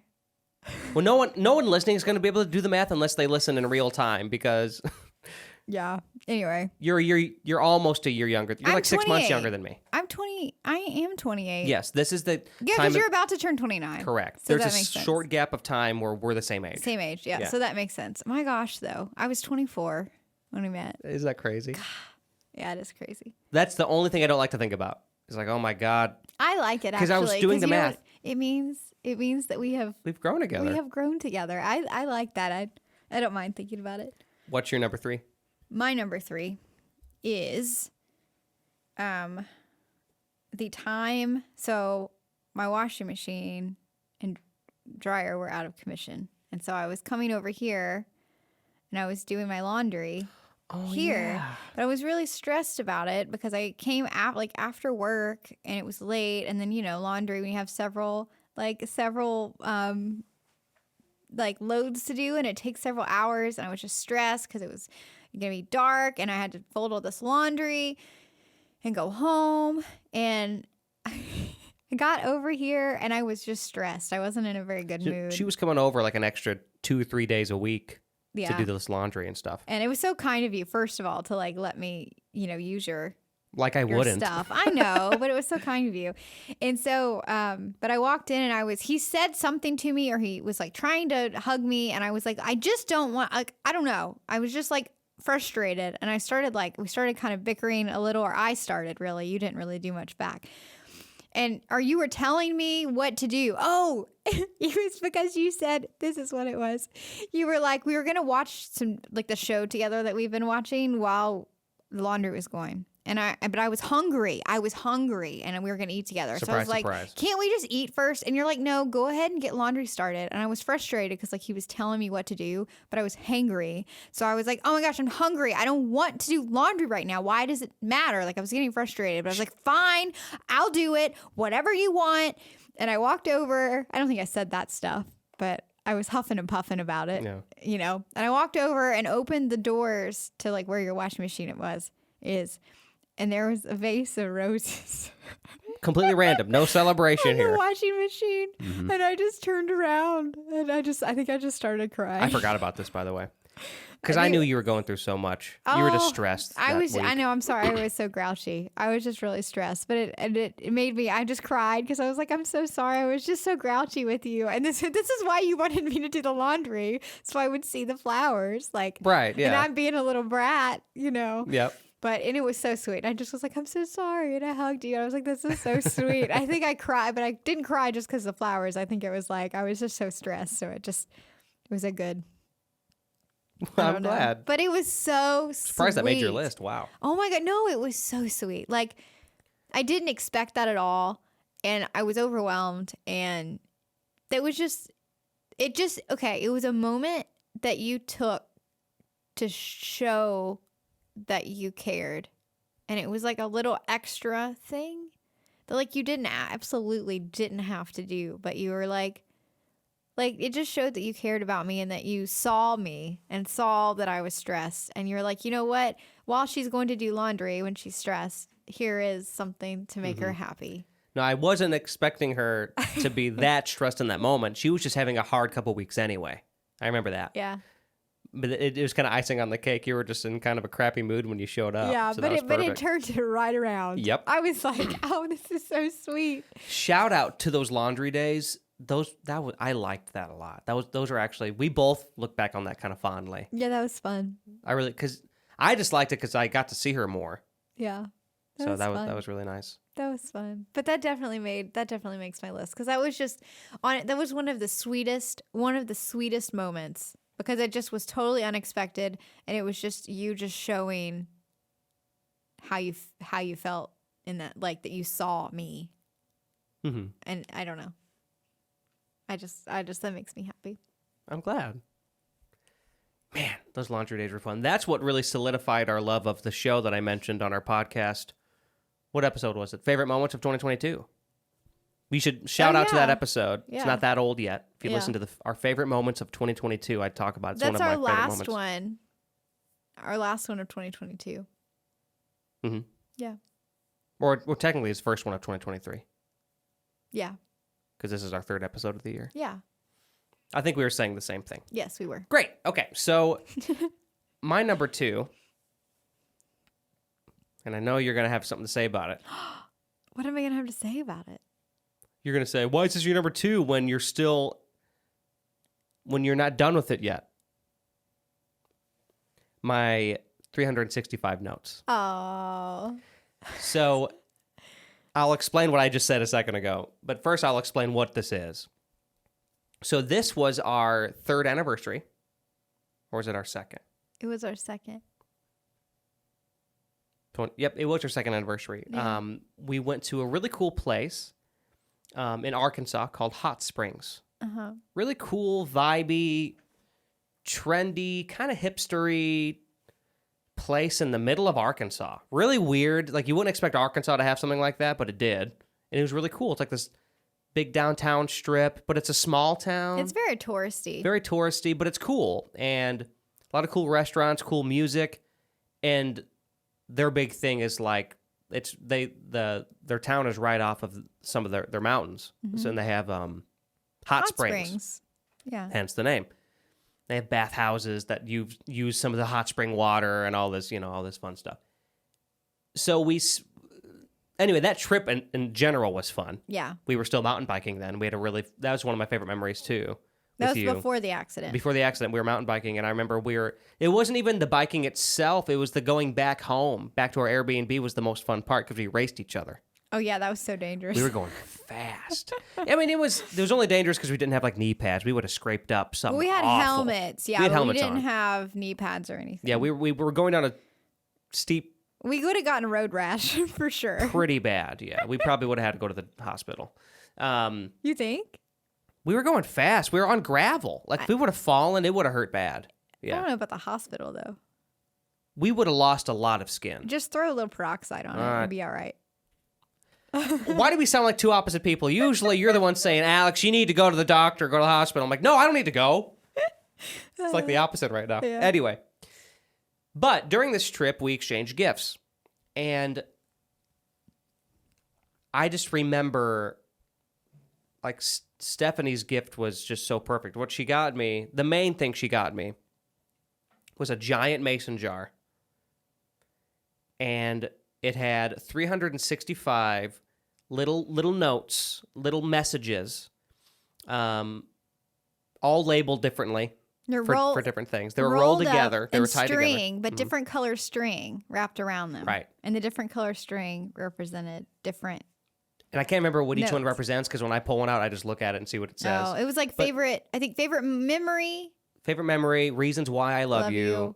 Well, no one listening is going to be able to do the math unless they listen in real time because Yeah. Anyway. you're almost a year younger. You're I'm like 6 months 28. younger than me. I'm 20. I am 28. Yes, this is the Yeah, time. because you're about to turn 29. Correct. So There's that a makes sense. short gap of time where we're the same age. Same age. Yeah. Yeah. So that makes sense. My gosh, though. I was 24 when we met. Is that crazy? Yeah, it is crazy. That's the only thing I don't like to think about. It's like, oh my God, I like it, 'Cause actually. I was doing the you know math. what it means that we've grown together. we have grown together. I like that. I don't mind thinking about it. What's your number 3? My number 3 is the time. So my washing machine and dryer were out of commission. And so I was coming over here and I was doing my laundry here. Yeah. But I was really stressed about it because I came after work and it was late. And then, laundry, when you have several loads to do and it takes several hours, and I was just stressed because it was gonna be dark and I had to fold all this laundry and go home, and I got over here and I was just stressed. I wasn't in a very good mood. She was coming over like an extra 2 or 3 days a week to Yeah. do this laundry and stuff. And it was so kind of you, first of all, to let me, use your Like I wouldn't. stuff. I know, but it was so kind of you. And so, but I walked in and he said something to me, or he was trying to hug me. And I was like, I just don't want, I don't know. I was just frustrated, and we started kind of bickering a little, or I started really. You didn't really do much back. You were telling me what to do. Oh, it was because you said, this is what it was. You were like, we were going to watch the show together that we've been watching while the laundry was going. But I was hungry. And we were going to eat together. Surprise, so I was like, surprise. Can't we just eat first? And you're like, no, go ahead and get laundry started. And I was frustrated because he was telling me what to do, but I was hangry. So I was like, oh my gosh, I'm hungry. I don't want to do laundry right now. Why does it matter? I was getting frustrated, but I was like, fine, I'll do it. Whatever you want. And I walked over. I don't think I said that stuff, but I was huffing and puffing about it, And I walked over and opened the doors to where your washing machine is. And there was a vase of roses. Completely random. No celebration here. The washing machine. Mm-hmm. And I just turned around and I think I just started crying. I forgot about this, by the way. Because I knew you were going through so much. You were distressed. I know. I'm sorry. I was so grouchy. I was just really stressed. But it made me, I just cried because I was like, I'm so sorry. I was just so grouchy with you. And this is why you wanted me to do the laundry. So I would see the flowers. Right, yeah. And I'm being a little brat, Yep. And it was so sweet. I just was like, I'm so sorry. And I hugged you. I was like, this is so sweet. I think I cried, but I didn't cry just because of the flowers. I think it was I was just so stressed. So it was a good. I'm glad. But it was so surprised sweet. That made your list. Wow. Oh my God. No, it was so sweet. I didn't expect that at all. And I was overwhelmed. And it was it was a moment that you took to show that you cared, and it was a little extra thing that you absolutely didn't have to do, but you were it just showed that you cared about me and that you saw me and saw that I was stressed, and you're like, you know what, while she's going to do laundry when she's stressed, here is something to make her happy. No, I wasn't expecting her to be that stressed in that moment. She was just having a hard couple weeks anyway. I remember that. Yeah. But it was kind of icing on the cake. You were just in kind of a crappy mood when you showed up. Yeah, so but it turned it right around. Yep. I was like, oh, this is so sweet. Shout out to those laundry days. I liked that a lot. Those are actually, we both look back on that kind of fondly. Yeah, that was fun. Because I just liked it because I got to see her more. Yeah. That was really nice. That was fun. But that definitely makes my list because that was just that was one of the sweetest moments. Because it just was totally unexpected, and it was just you just showing how you felt in that, that you saw me. Mm-hmm. And I don't know. I just that makes me happy. I'm glad. Man, those laundry days were fun. That's what really solidified our love of the show that I mentioned on our podcast. What episode was it? Favorite moments of 2022. We should shout out to that episode. Yeah. It's not that old yet. If you listen to our favorite moments of 2022, I'd talk about it. It's That's one of my our favorite moments. Our last one of 2022. Mm-hmm. Yeah. Or technically it's first one of 2023. Yeah. Because this is our third episode of the year. Yeah. I think we were saying the same thing. Yes, we were. Great. Okay. So my number 2, and I know you're going to have something to say about it. What am I going to have to say about it? You're going to say, why is this your number 2 when you're not done with it yet? My 365 notes. Oh. So I'll explain what I just said a second ago, but first I'll explain what this is. So this was our 3rd anniversary, or was it our 2nd? It was our 2nd. Yep, it was our 2nd anniversary. Yeah. We went to a really cool place in Arkansas called Hot Springs. Uh-huh. Really cool, vibey, trendy, kind of hipstery place in the middle of Arkansas. Really weird. You wouldn't expect Arkansas to have something like that, but it did. And it was really cool. It's like this big downtown strip, but it's a small town. It's very touristy. Very touristy, but it's cool. And a lot of cool restaurants, cool music. And their big thing is their town is right off of some of their mountains. Mm-hmm. So, and they have hot springs. Yeah. Hence the name. They have bathhouses that use some of the hot spring water and all this, all this fun stuff. So anyway, that trip in general was fun. Yeah. We were still mountain biking then. That was one of my favorite memories too. That with was you. before the accident. Before the accident, we were mountain biking, and I remember it wasn't even the biking itself, it was the going back home, back to our Airbnb was the most fun part because we raced each other. Oh, yeah, that was so dangerous. We were going fast. I mean, it was only dangerous because we didn't have like knee pads. We would have scraped up something. We had awful. helmets. Yeah, we had but helmets we didn't on. have knee pads or anything. Yeah, we were going down a steep, We would have gotten road rash for sure. pretty bad. Yeah, we probably would have had to go to the hospital. You think? We were going fast. We were on gravel. Like, if we would have fallen, it would have hurt bad. I Yeah. don't know about the hospital, though. We would have lost a lot of skin. Just throw a little peroxide on it. It'll be all right. Why do we sound like two opposite people? Usually you're the one saying, Alex, you need to go to the doctor, go to the hospital. I'm like, no, I don't need to go. It's like the opposite right now. Yeah. Anyway. But during this trip, we exchanged gifts. And I just remember, like, Stephanie's gift was just so perfect. What she got me, the main thing she got me, was a giant mason jar. And it had 365 little notes, little messages, all labeled differently for different things. They were rolled together. They were tied string, together. but different color string wrapped around them. Right. And the different color string represented different. And I can't remember what each one Notes. represents because when I pull one out, I just look at it and see what it says. Oh, it was like favorite memory. Favorite memory, reasons why I love you.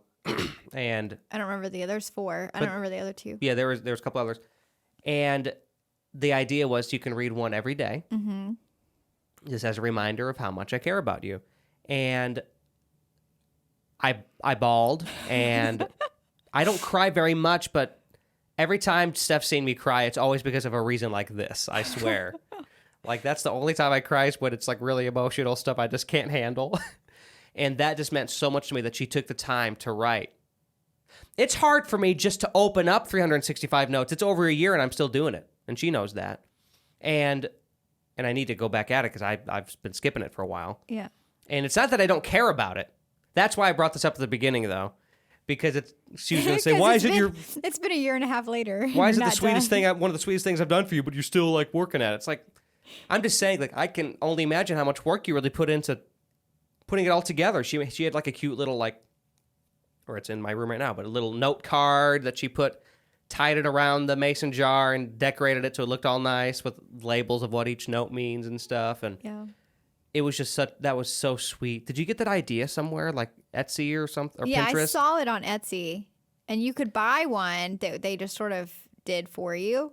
And I don't remember the others 4. I don't remember the other 2. yeah, there was a couple others. And the idea was you can read one every day. Mm-hmm. Just as a reminder of how much I care about you. And I bawled, and I don't cry very much, but every time Steph's seen me cry, it's always because of a reason like this, I swear. Like, that's the only time I cry is when it's like really emotional stuff I just can't handle. And that just meant so much to me that she took the time to write. It's hard for me just to open up 365 notes. It's over a year and I'm still doing it. And she knows that. And I need to go back at it because I've been skipping it for a while. Yeah. And it's not that I don't care about it. That's why I brought this up at the beginning, though. Because she was going to say, why is it your... It's been a year and a half later. Why is it the sweetest thing, one of the sweetest things I've done for you, but you're still, like, working at it? It's like, I'm just saying, like, I can only imagine how much work you really put into putting it all together. She had, like, a cute little, like, or it's in my room right now, but a little note card that she tied it around the mason jar and decorated it so it looked all nice with labels of what each note means and stuff. And Yeah. it was just that was so sweet. Did you get that idea somewhere, like Etsy or something, or Yeah, Pinterest? I saw it on Etsy, and you could buy one that they just sort of did for you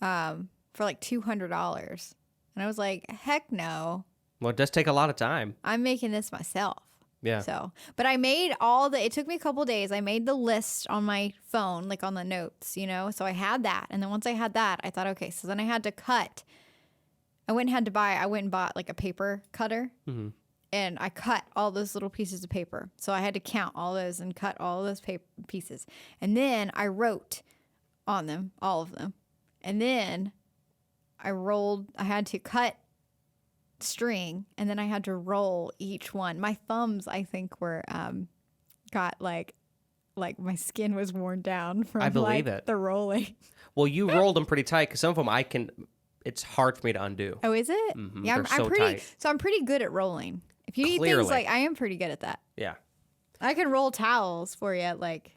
for like $200. And I was like, heck no. Well, it does take a lot of time. I'm making this myself. Yeah. So, but I made it took me a couple days. I made the list on my phone, like on the notes, So I had that. And then once I had that, I thought, okay, so then I had to cut. I went and bought like a paper cutter. Mm-hmm. And I cut all those little pieces of paper. So I had to count all those and cut all those pieces. And then I wrote on them, all of them. And then I had to cut string, and then I had to roll each one. My thumbs, I think, were got like my skin was worn down from I believe it. the rolling. Well, you rolled them pretty tight because some of them it's hard for me to undo. Oh, is it? Mm-hmm. Yeah, They're so tight. So I'm pretty good at rolling. If you need Clearly. things like, I am pretty good at that. Yeah. I can roll towels for you like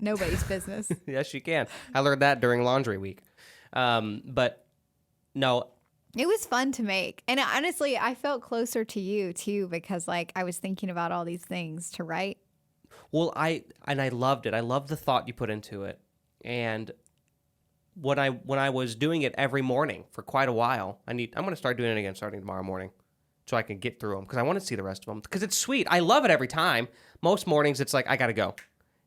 nobody's business. Yes, you can. I learned that during laundry week. But no. It was fun to make. And honestly, I felt closer to you too because like I was thinking about all these things to write. Well, I loved it. I loved the thought you put into it. And when I was doing it every morning for quite a while, I'm going to start doing it again starting tomorrow morning so I can get through them because I want to see the rest of them because it's sweet. I love it every time. Most mornings it's like I got to go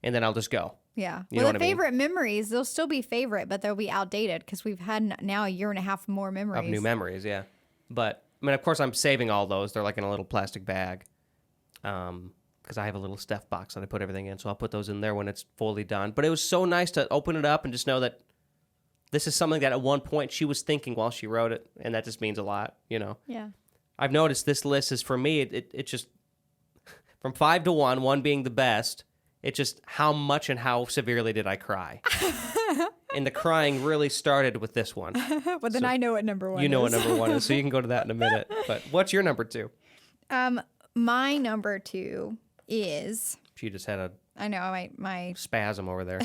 and then I'll just go. Yeah. You know Well, what the I mean? favorite memories, they'll still be favorite, but they'll be outdated because we've had now a year and a half more memories. Of new memories, yeah. But, I mean, of course, I'm saving all those. They're like in a little plastic bag because I have a little Steph box that I put everything in, so I'll put those in there when it's fully done. But it was so nice to open it up and just know that this is something that at one point she was thinking while she wrote it, and that just means a lot, Yeah. I've noticed this list is, for me, it just, from 5 to 1, 1 being the best, it's just how much and how severely did I cry. And the crying really started with this one. Well, then I know what number one is. You know what number 1 is, so you can go to that in a minute. But what's your number 2? my number 2 is... She just had a I know, my spasm over there.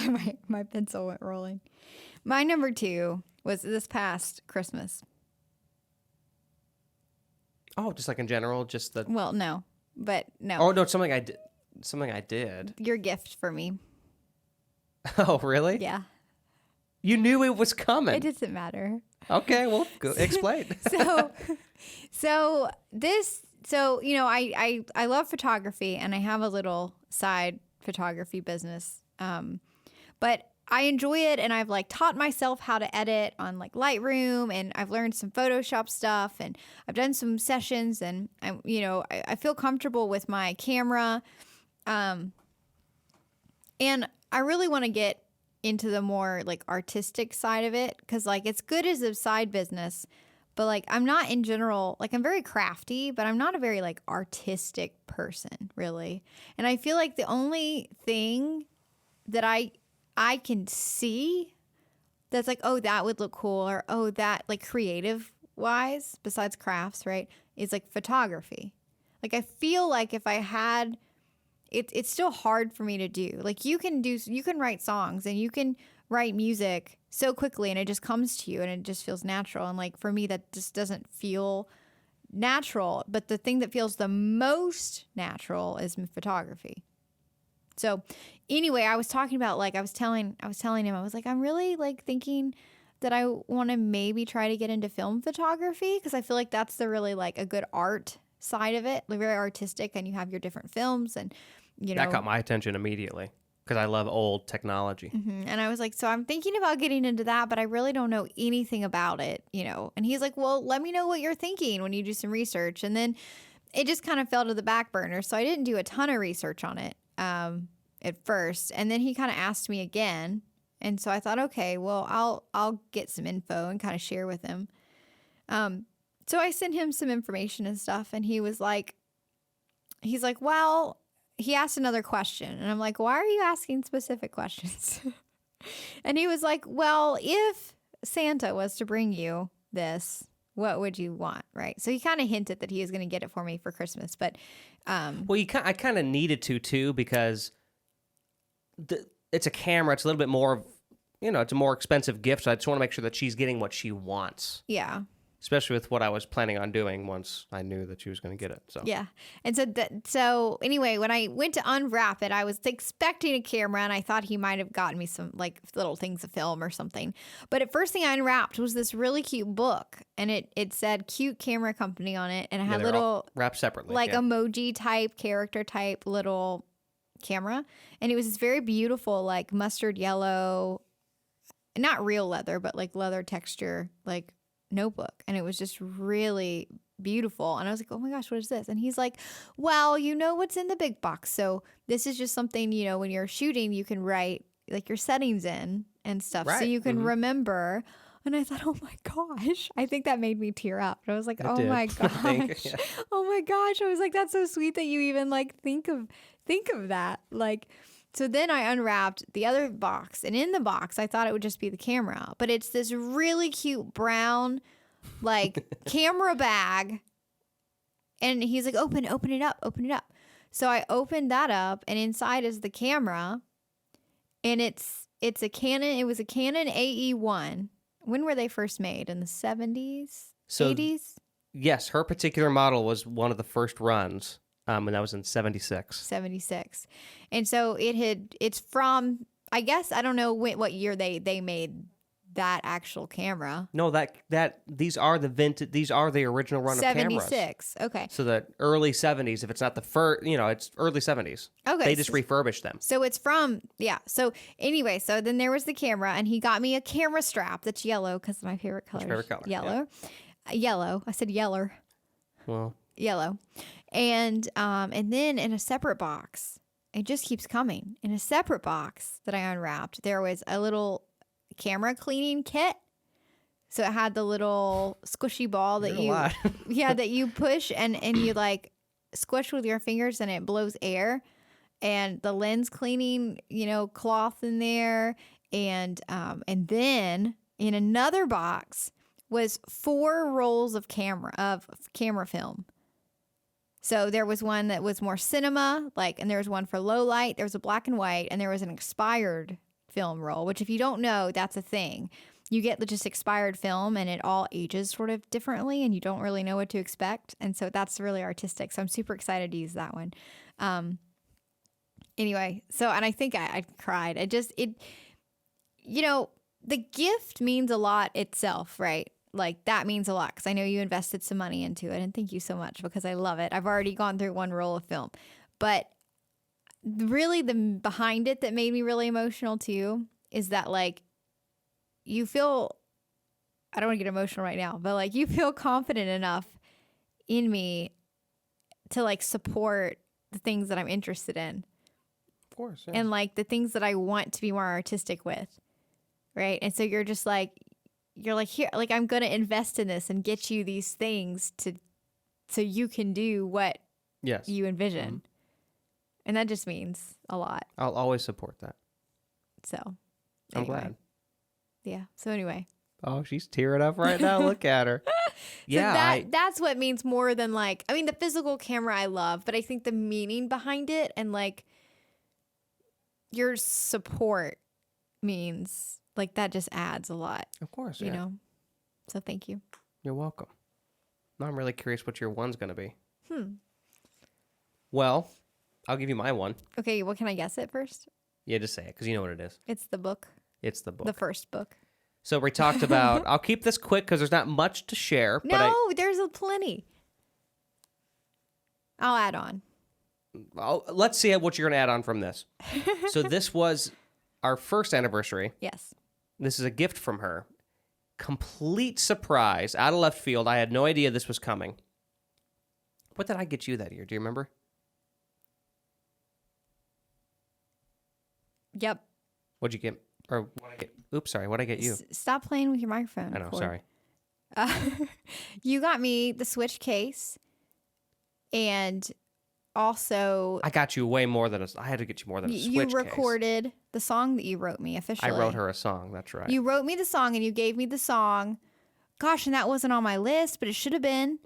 my pencil went rolling. My number 2 was this past Christmas. Oh, just like in general, just the... Well, no. But no. Oh, no, something I did. Something I did. Your gift for me. Oh, really? Yeah. You knew it was coming. It doesn't matter. Okay, well, go, explain. So you know, I love photography, and I have a little side photography business. But I enjoy it, and I've like taught myself how to edit on like Lightroom, and I've learned some Photoshop stuff, and I've done some sessions, and I feel comfortable with my camera. And I really want to get into the more like artistic side of it, because like it's good as a side business, but like I'm not in general, like I'm very crafty, but I'm not a very like artistic person really. And I feel like the only thing that I can see that's like, oh, that would look cool, or oh, that like creative wise, besides crafts, right, is like photography. Like I feel like if I had, it's still hard for me to do. Like you can write songs and you can write music so quickly, and it just comes to you and it just feels natural. And like for me, that just doesn't feel natural. But the thing that feels the most natural is photography. So anyway, I was talking about like, I was telling him, I was like, I'm really like thinking that I want to maybe try to get into film photography, because I feel like that's the really like a good art side of it, like very artistic, and you have your different films, and that caught my attention immediately because I love old technology. Mm-hmm. And I was like, so I'm thinking about getting into that, but I really don't know anything about it, And he's like, well, let me know what you're thinking when you do some research. And then it just kind of fell to the back burner, so I didn't do a ton of research on it at first. And then he kind of asked me again, and so I thought, okay, well, I'll get some info and kind of share with him. So I sent him some information and stuff, and he's like, well, he asked another question, and I'm like, why are you asking specific questions? And he was like, well, if Santa was to bring you this, what would you want, right? So he kind of hinted that he was going to get it for me for Christmas, but well, I kind of needed to too, because it's a camera. It's a little bit more of, it's a more expensive gift, so I just want to make sure that she's getting what she wants. Yeah. Especially with what I was planning on doing once I knew that she was going to get it. So yeah, and so anyway, when I went to unwrap it, I was expecting a camera, and I thought he might have gotten me some like little things of film or something. But at first thing I unwrapped was this really cute book, and it said "Cute Camera Company" on it, and it had little wrapped separately, like emoji type, character type little camera, and it was this very beautiful like mustard yellow, not real leather, but like leather texture, like notebook, and it was just really beautiful. And I was like, oh my gosh, what is this? And he's like, well, you know what's in the big box, so this is just something, when you're shooting, you can write like your settings in and stuff, right, so you can remember. And I thought, oh my gosh, I think that made me tear up. I was like, oh my gosh, yeah. Oh my gosh, I was like, that's so sweet that you even like think of that, like. So then I unwrapped the other box, and in the box, I thought it would just be the camera, but it's this really cute brown, like camera bag. And he's like, open it up. So I opened that up, and inside is the camera, and it's a Canon. It was a Canon AE1. When were they first made? In the 70s, 80s? Yes, her particular model was one of the first runs. And that was in 76. And so it's from, I guess, I don't know what year they made that actual camera. No, these are the original run of cameras. 76. Okay. So the early 70s, if it's not the first, it's early 70s. Okay. They just refurbished them. So it's from, yeah. So anyway, so then there was the camera, and he got me a camera strap that's yellow, because my favorite color is yellow. Yeah. Yellow. I said yeller. Well. Yellow. And then in a separate box, it just keeps coming. In a separate box that I unwrapped, there was a little camera cleaning kit. So it had the little squishy ball that that you push and you like squish with your fingers, and it blows air, and the lens cleaning, cloth in there. And then in another box was 4 rolls of camera film. So there was one that was more cinema, and there was one for low light. There was a black and white, and there was an expired film roll, which if you don't know, that's a thing. You get just expired film and it all ages sort of differently and you don't really know what to expect. And so that's really artistic. So I'm super excited to use that one. Anyway, and I think I cried. The gift means a lot itself, right? Like that means a lot because I know you invested some money into it and thank you so much because I love it. I've already gone through one roll of film, but really the behind it that made me really emotional too is that you feel, I don't want to get emotional right now, but you feel confident enough in me to support the things that I'm interested in. Of course. Yes. And the things that I want to be more artistic with. Right. And so you're just here, I'm going to invest in this and get you these things so you can do what you envision. Mm-hmm. And that just means a lot. I'll always support that. So anyway. I'm glad. Yeah. So anyway. Oh, she's tearing up right now. Look at her. Yeah. So that's what means more than the physical camera I love, but I think the meaning behind it and your support means that just adds a lot. Of course. You know? So thank you. You're welcome. Now I'm really curious what your one's going to be. Well, I'll give you my one. Okay. Well, can I guess it first? Yeah, just say it because you know what it is. It's the book. It's the book. The first book. So we talked about, I'll keep this quick because there's not much to share. There's plenty. I'll add on. Let's see what you're going to add on from this. So this was our first anniversary. Yes. This is a gift from her. Complete surprise, out of left field. I had no idea this was coming. What did I get you that year? Do you remember? Yep. What'd you get? Or what I get? Oops, sorry. What'd I get you? Stop playing with your microphone. I know, sorry. You got me the Switch case, and also I got you way more than I had to get you more than a Switch case. You recorded the song that you wrote me officially. I wrote her a song. That's right. You wrote me the song, and you gave me the song. Gosh, and that wasn't on my list, but it should have been.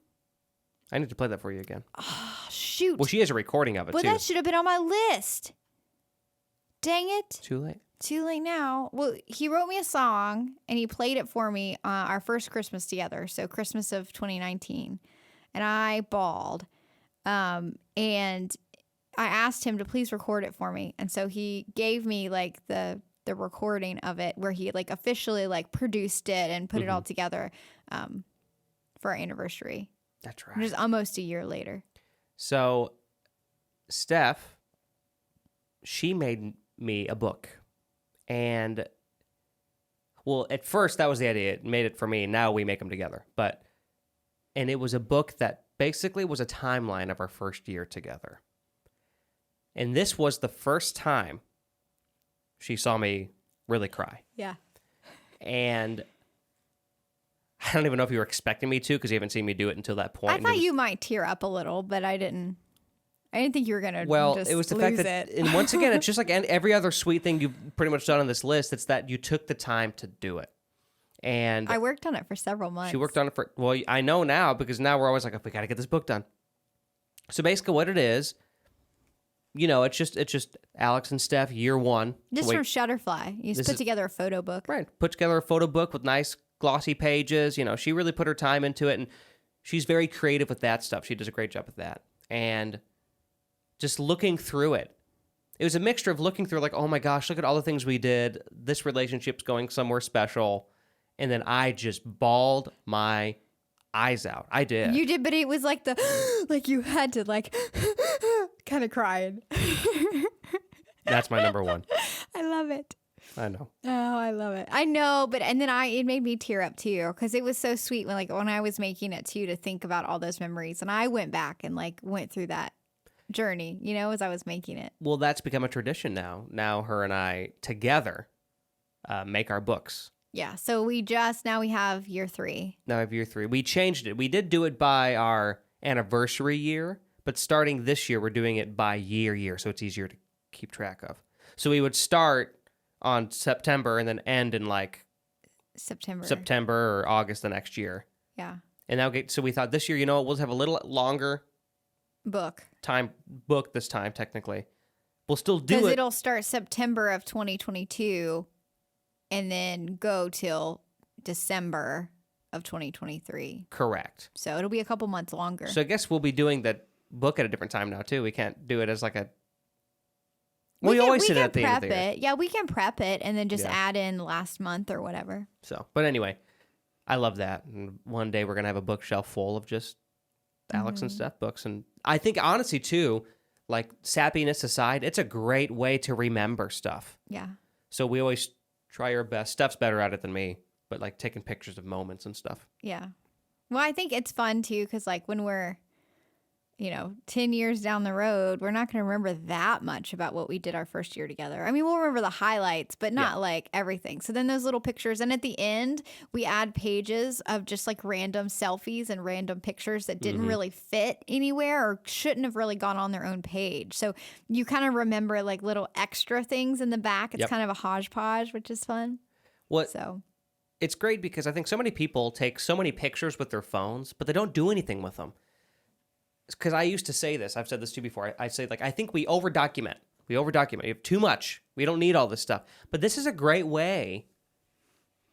I need to play that for you again. Oh, shoot. Well, she has a recording of it, too. But that should have been on my list. Dang it. Too late. Too late now. Well, he wrote me a song and he played it for me our first Christmas together. So Christmas of 2019. And I bawled. And I asked him to please record it for me. And so he gave me the recording of it where he officially produced it and put it all together for our anniversary. That's right. Which is almost a year later. So Steph, she made me a book. And, well, at first that was the idea. It made it for me. Now we make them together. And it was a book that basically was a timeline of our first year together. And this was the first time she saw me really cry. Yeah. And I don't even know if you were expecting me to because you haven't seen me do it until that point. I thought you might tear up a little, but I didn't think you were going to just it was the lose fact that, it. And once again, it's just like every other sweet thing you've pretty much done on this list. It's that you took the time to do it. And I worked on it for several months. She worked on it well, I know now because now we're always like, we got to get this book done. So basically what it is, it's just Alex and Steph, year one. Just from Shutterfly. You just put together a photo book. Right. Put together a photo book with nice glossy pages. She really put her time into it. And she's very creative with that stuff. She does a great job with that. And just looking through it. It was a mixture of looking through oh my gosh, look at all the things we did. This relationship's going somewhere special. And then I just bawled my eyes out. I did. You did, but it was you had to kind of crying. That's my number one. I love it. I know. Oh, I love it. I know, but and then it made me tear up too because it was so sweet when I was making it too to think about all those memories, and I went back and went through that journey, as I was making it. Well, that's become a tradition now. Now her and I together make our books. Yeah, so we have year 3. Now we have year 3. We changed it. We did do it by our anniversary year, but starting this year, we're doing it by year, so it's easier to keep track of. So we would start on September and then end in September or August the next year. Yeah. And so we thought this year, we'll have a little longer book. book this time, technically. We'll still do Because it. it'll start September of 2022 and then go till December of 2023. Correct. So it'll be a couple months longer. So I guess we'll be doing that book at a different time now, too. We can't do it as like a... We always sit at the end of the year. Yeah, we can prep it and then just Yeah. add in last month or whatever. So, but anyway, I love that. And one day we're going to have a bookshelf full of just Alex and Steph books. And I think, honestly, too, like sappiness aside, it's a great way to remember stuff. Yeah. So we always try our best. Steph's better at it than me, but like taking pictures of moments and stuff. Yeah. Well, I think it's fun too because like when we're, 10 years down the road, we're not going to remember that much about what we did our first year together. I mean, we'll remember the highlights, but not like everything. So then those little pictures. And at the end, we add pages of just like random selfies and random pictures that didn't really fit anywhere or shouldn't have really gone on their own page. So you kind of remember like little extra things in the back. It's kind of a hodgepodge, which is fun. It's great because I think so many people take so many pictures with their phones, but they don't do anything with them. Because I used to say this. I've said this to you before. I say, like, I think we over-document. We have too much. We don't need all this stuff. But this is a great way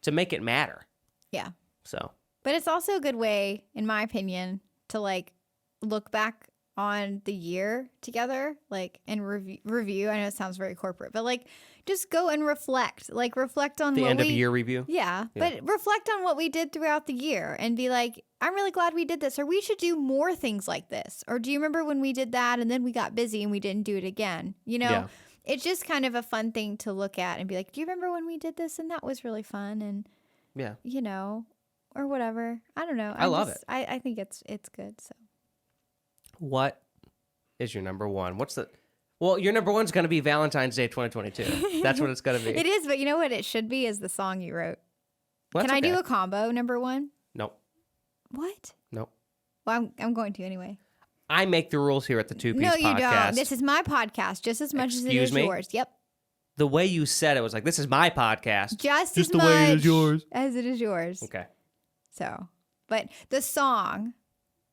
to make it matter. Yeah. So. But it's also a good way, in my opinion, to, like, look back on the year together, like, and review. I know it sounds very corporate, but, like, just go and reflect. Like, reflect on the what end of year review? Yeah, but reflect on what we did throughout the year and be like, I'm really glad we did this, or we should do more things like this. Or do you remember when we did that and then we got busy and we didn't do it again? It's just kind of a fun thing to look at and be like, do you remember when we did this and that was really fun? And, or whatever. I don't know. I love it. I think it's good. So. What is your number one? Well, your number one's going to be Valentine's Day 2022. That's what it's going to be. It is, but you know what it should be is the song you wrote. Well, Can I do a combo, number one? Nope. What? Nope. Well, I'm going to anyway. I make the rules here at the Two Piece No, Podcast. you don't. This is my podcast just as much as it is yours. Yep. The way you said it was like, this is my podcast. Just as the much way it is yours. as it is yours. Okay. So, but the song,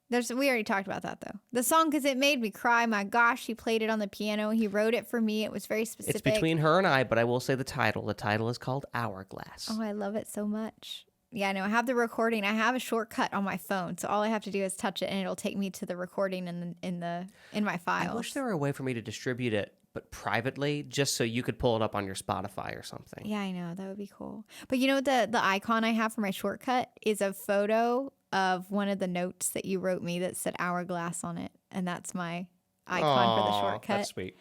we already talked about that though. The song, because it made me cry. My gosh, he played it on the piano. He wrote it for me. It was very specific. It's between her and I, but I will say the title. The title is called Hourglass. Oh, I love it so much. Yeah, no, I have the recording. I have a shortcut on my phone, so all I have to do is touch it, and it'll take me to the recording in my files. I wish there were a way for me to distribute it, but privately, just so you could pull it up on your Spotify or something. Yeah, I know. That would be cool. But you know, the icon I have for my shortcut is a photo of one of the notes that you wrote me that said Hourglass on it, and that's my icon for the shortcut. That's sweet.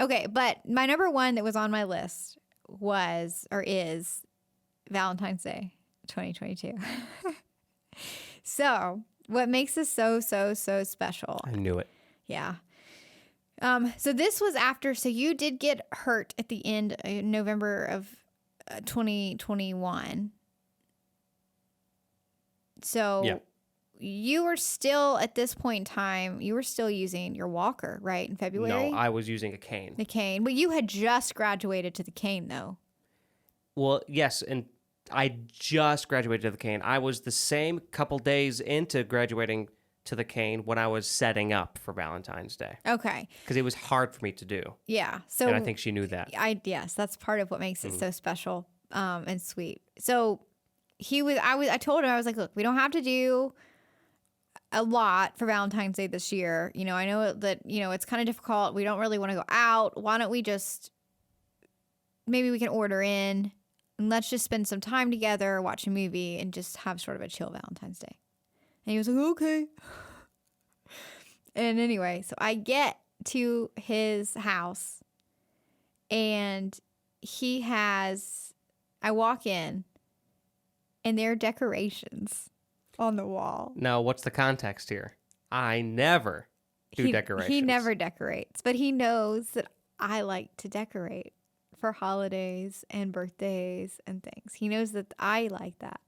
Okay, but my number one that was on my list is Valentine's Day 2022. So what makes this so special? I knew it. Yeah. So this was after, so you did get hurt at the end of November of 2021. So you were still, at this point in time, you were still using your walker, right, in February? No, I was using a cane. The cane. But you had just graduated to the cane, though. Well, yes, and I just graduated to the cane. I was the same couple days into graduating to the cane when I was setting up for Valentine's Day. Okay. Because it was hard for me to do. Yeah. So, and I think she knew that. Yes, that's part of what makes it so special and sweet. So I told him, I was like, look, we don't have to do a lot for Valentine's Day this year. I know that, it's kind of difficult. We don't really want to go out. Why don't we maybe we can order in and let's just spend some time together, watch a movie, and just have sort of a chill Valentine's Day. And he was like, okay. And anyway, so I get to his house and I walk in and there are decorations on the wall. Now, what's the context here? I never do decorations. He never decorates, but he knows that I like to decorate for holidays and birthdays and things. He knows that I like that.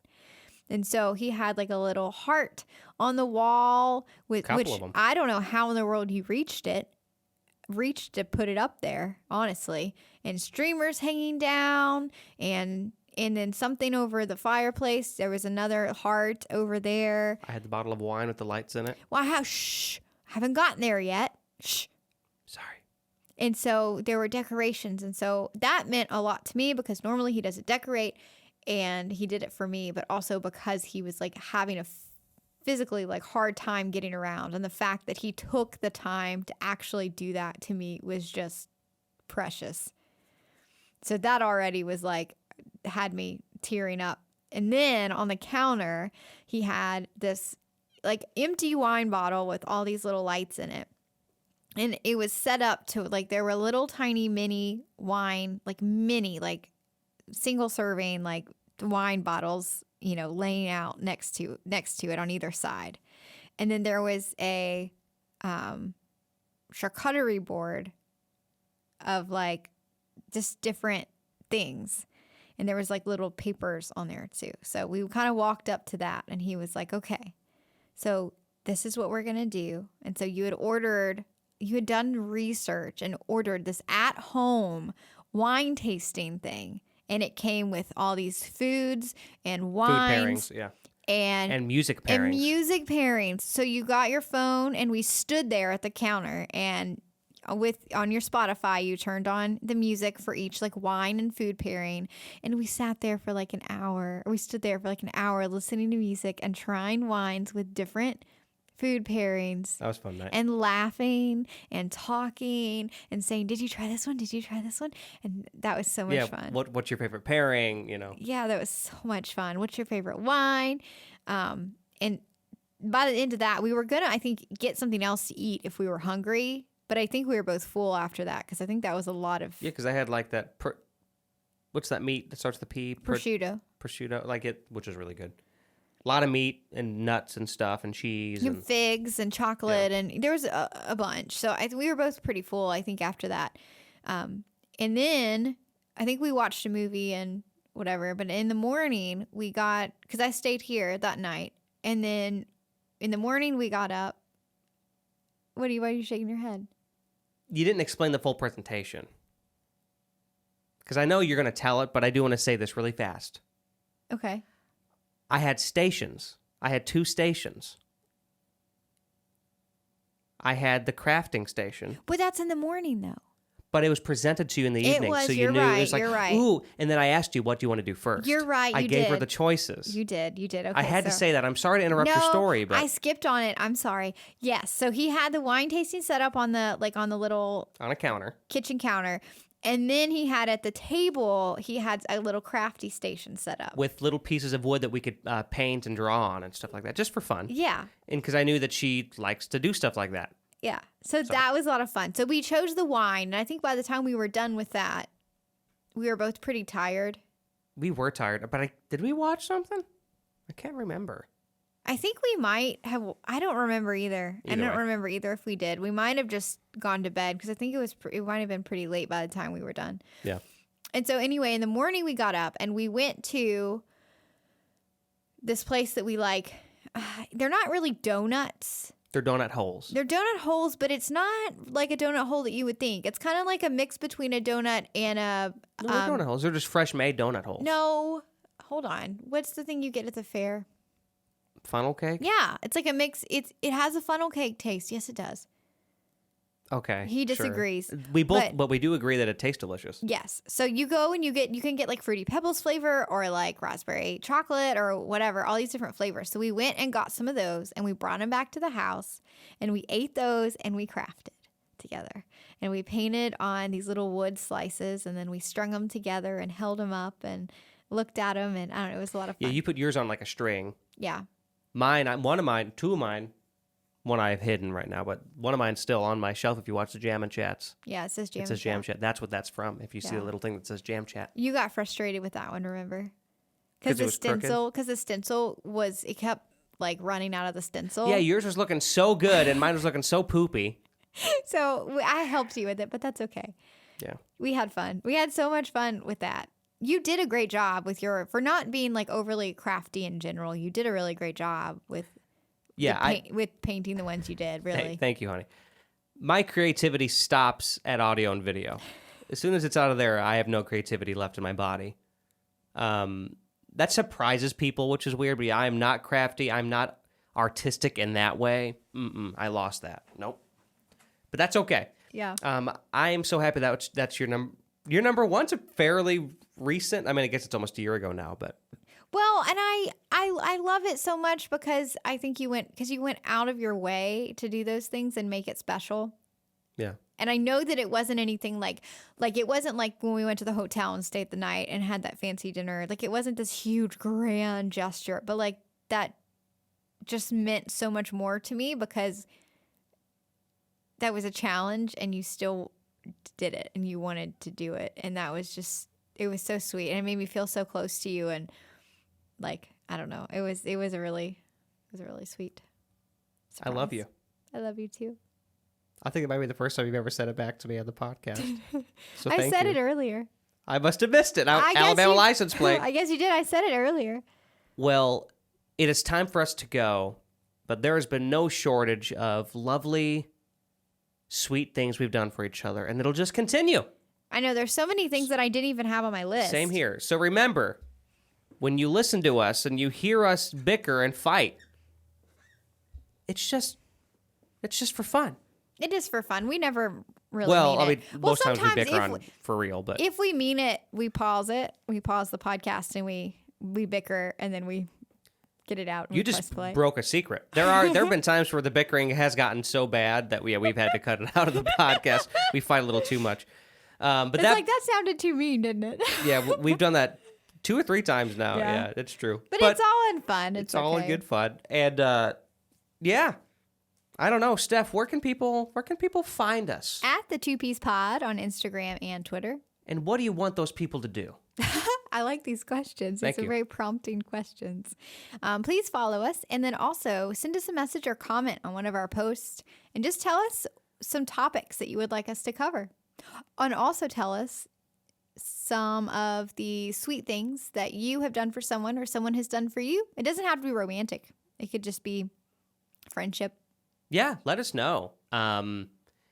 And so he had like a little heart on the wall which I don't know how in the world he reached to put it up there, honestly. And streamers hanging down and then something over the fireplace. There was another heart over there. I had the bottle of wine with the lights in it. Well, haven't gotten there yet. Shh. Sorry. And so there were decorations. And so that meant a lot to me because normally he doesn't decorate and he did it for me, but also because he was like having a physically like hard time getting around. And the fact that he took the time to actually do that to me was just precious. So that already was like, had me tearing up. And then on the counter, he had this like empty wine bottle with all these little lights in it. And it was set up to like, there were little tiny mini wine, like mini, like single serving, like wine bottles, you know, laying out next to it on either side. And then there was a charcuterie board of like just different things. And there was like little papers on there too. So we kind of walked up to that and he was like, okay, so this is what we're going to do. And so you had done research and ordered this at home wine tasting thing. And it came with all these foods and wines. Food pairings, yeah. And music pairings. And music pairings. So you got your phone and we stood there at the counter and on your Spotify, you turned on the music for each like wine and food pairing. And we sat there for like an hour. We stood there for like an hour listening to music and trying wines with different food pairings. That was fun night. And laughing and talking and saying, did you try this one? Did you try this one? And that was so much fun. What's your favorite pairing, you know? Yeah, that was so much fun. What's your favorite wine? And by the end of that, we were going to, I think, get something else to eat if we were hungry. But I think we were both full after that because I think that was a lot of... Yeah, because I had like that... what's that meat that starts with the P? Prosciutto. Prosciutto, which is really good. A lot of meat and nuts and stuff and cheese. And figs and chocolate. Yeah. And there was a bunch. So we were both pretty full, I think, after that. And then I think we watched a movie and whatever. But in the morning, we got... Because I stayed here that night. And then in the morning, we got up. Why are you shaking your head? You didn't explain the full presentation. Because I know you're going to tell it, but I do want to say this really fast. Okay. I had stations. I had 2 stations. I had the crafting station. But that's in the morning, though. But it was presented to you in the evening. So you knew it was like, you're right. Ooh. And then I asked you, what do you want to do first? You're right. I gave her the choices. You did. Okay, I had to say that. I'm sorry to interrupt your story, but I skipped on it. I'm sorry. Yes. So he had the wine tasting set up on the little on a counter, kitchen counter. And then he had at the table, he had a little crafty station set up. With little pieces of wood that we could paint and draw on and stuff like that, just for fun. Yeah. And because I knew that she likes to do stuff like that. Yeah. So that was a lot of fun. So we chose the wine. And I think by the time we were done with that, we were both pretty tired. We were tired. But did we watch something? I can't remember. I think we might have. I don't remember either. I don't remember either if we did. We might have just gone to bed because I think it might have been pretty late by the time we were done. Yeah. And so anyway, in the morning we got up and we went to this place that we like. They're not really donuts. They're donut holes. They're donut holes, but it's not like a donut hole that you would think. It's kind of like a mix between a donut and a... No, they're donut holes. They're just fresh-made donut holes. No. Hold on. What's the thing you get at the fair? Funnel cake? Yeah. It's like a mix. It has a funnel cake taste. Yes, it does. Okay. He disagrees. Sure. We both, but we do agree that it tastes delicious. Yes. So you go and you can get like Fruity Pebbles flavor or like raspberry chocolate or whatever, all these different flavors. So we went and got some of those and we brought them back to the house and we ate those and we crafted together. And we painted on these little wood slices and then we strung them together and held them up and looked at them and I don't know, it was a lot of fun. Yeah, you put yours on like a string. Yeah. Two of mine, one I have hidden right now, but one of mine's still on my shelf if you watch the Jam and Chats. Yeah, it says Jam It says Jam Chat. That's what that's from, if you see the little thing that says Jam Chat. You got frustrated with that one, remember? Because the stencil it kept like running out of the stencil. Yeah, yours was looking so good and mine was looking so poopy. So I helped you with it, but that's okay. Yeah. We had fun. We had so much fun with that. You did a great job for not being like overly crafty in general. You did a really great job with with painting the ones you did, really. Thank you, honey. My creativity stops at audio and video. As soon as it's out of there, I have no creativity left in my body. That surprises people, which is weird, but yeah, I am not crafty. I'm not artistic in that way. I lost that. Nope. But that's okay. Yeah. I am so happy that that's your number. Your number one's a fairly recent. I mean, I guess it's almost a year ago now, but. Well, and I love it so much because I think you went out of your way to do those things and make it special. Yeah. And I know that it wasn't anything like it wasn't like when we went to the hotel and stayed the night and had that fancy dinner. Like it wasn't this huge grand gesture, but like that just meant so much more to me because that was a challenge and you still did it and you wanted to do it. And that was just, it was so sweet. And it made me feel so close to you. And like, I don't know, it was a really sweet surprise. I love you. I love you too. I think it might be the first time you've ever said it back to me on the podcast. So I said it earlier. I must have missed it. Alabama license plate. I guess you did. I said it earlier. Well, it is time for us to go, but there has been no shortage of lovely, sweet things we've done for each other, and it'll just continue. I know there's so many things that I didn't even have on my list. Same here. So remember, when you listen to us and you hear us bicker and fight, it's just for fun. It is for fun. We never really well, mean I mean, it. most times we bicker on for real, but if we mean it, we pause it. We pause the podcast and we bicker and then we get it out. And you just broke a secret. There have been times where the bickering has gotten so bad that we've had to cut it out of the podcast. We fight a little too much. But that sounded too mean, didn't it? Yeah, we've done that 2 or 3 times now. Yeah, it's true. But it's all in fun. It's all in good fun. And yeah. I don't know, Steph, where can people find us? At the 2-Piece Pod on Instagram and Twitter. And what do you want those people to do? I like these questions. Thank you. Very prompting questions. Please follow us and then also send us a message or comment on one of our posts and just tell us some topics that you would like us to cover. And also tell us some of the sweet things that you have done for someone or someone has done for you. It doesn't have to be romantic. It could just be friendship. Yeah, let us know. And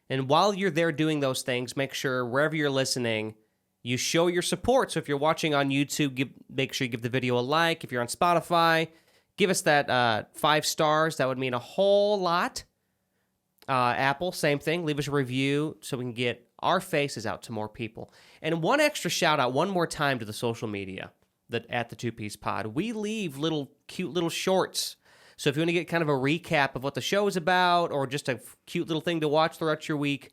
while you're there doing those things, make sure wherever you're listening, you show your support. So if you're watching on YouTube, make sure you give the video a like. If you're on Spotify, give us that 5 stars. That would mean a whole lot. Apple, same thing. Leave us a review so we can get our faces out to more people. And one extra shout out one more time to the social media at the 2-Piece Pod. We leave cute little shorts. So if you want to get kind of a recap of what the show is about or just a cute little thing to watch throughout your week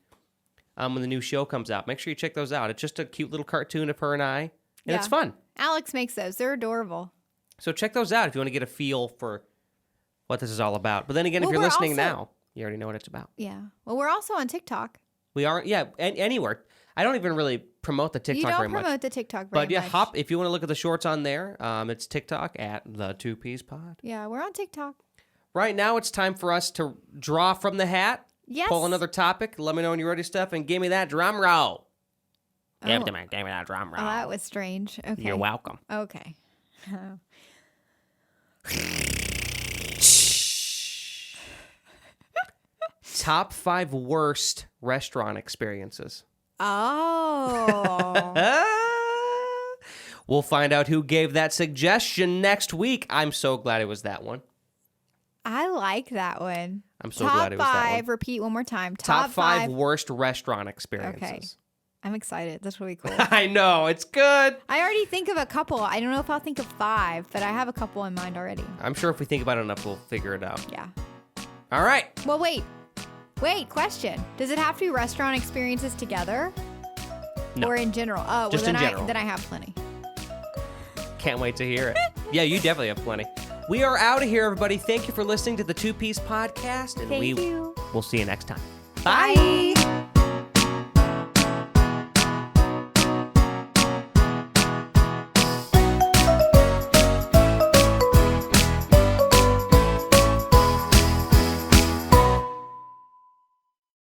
when the new show comes out, make sure you check those out. It's just a cute little cartoon of her and I, and it's fun. Alex makes those. They're adorable. So check those out if you want to get a feel for what this is all about. But then again, if you're listening now, you already know what it's about. Yeah. Well, we're also on TikTok. We are, anywhere. I don't even really promote the TikTok very much. You don't promote the TikTok very much. But yeah, hop if you want to look at the shorts on there. It's TikTok at the 2-Piece Pod. Yeah, we're on TikTok. Right now, it's time for us to draw from the hat. Yes. Pull another topic. Let me know when you're ready, Steph, and give me that drum roll. Oh. Give me that drum roll. Oh, that was strange. Okay. You're welcome. Okay. Top 5 worst restaurant experiences. Oh. We'll find out who gave that suggestion next week. I'm so glad it was that one. I like that one. I'm so glad it was that one. Top 5, repeat one more time. Top 5 worst restaurant experiences. Okay. I'm excited. This will be cool. I know. It's good. I already think of a couple. I don't know if I'll think of 5, but I have a couple in mind already. I'm sure if we think about it enough, we'll figure it out. Yeah. All right. Well, wait, question. Does it have to be restaurant experiences together? No. Or in general? Oh, just well, in general. Then I have plenty. Can't wait to hear it. Yeah, you definitely have plenty. We are out of here, everybody. Thank you for listening to the 2-Piece Podcast, and Thank you. we'll see you next time. Bye.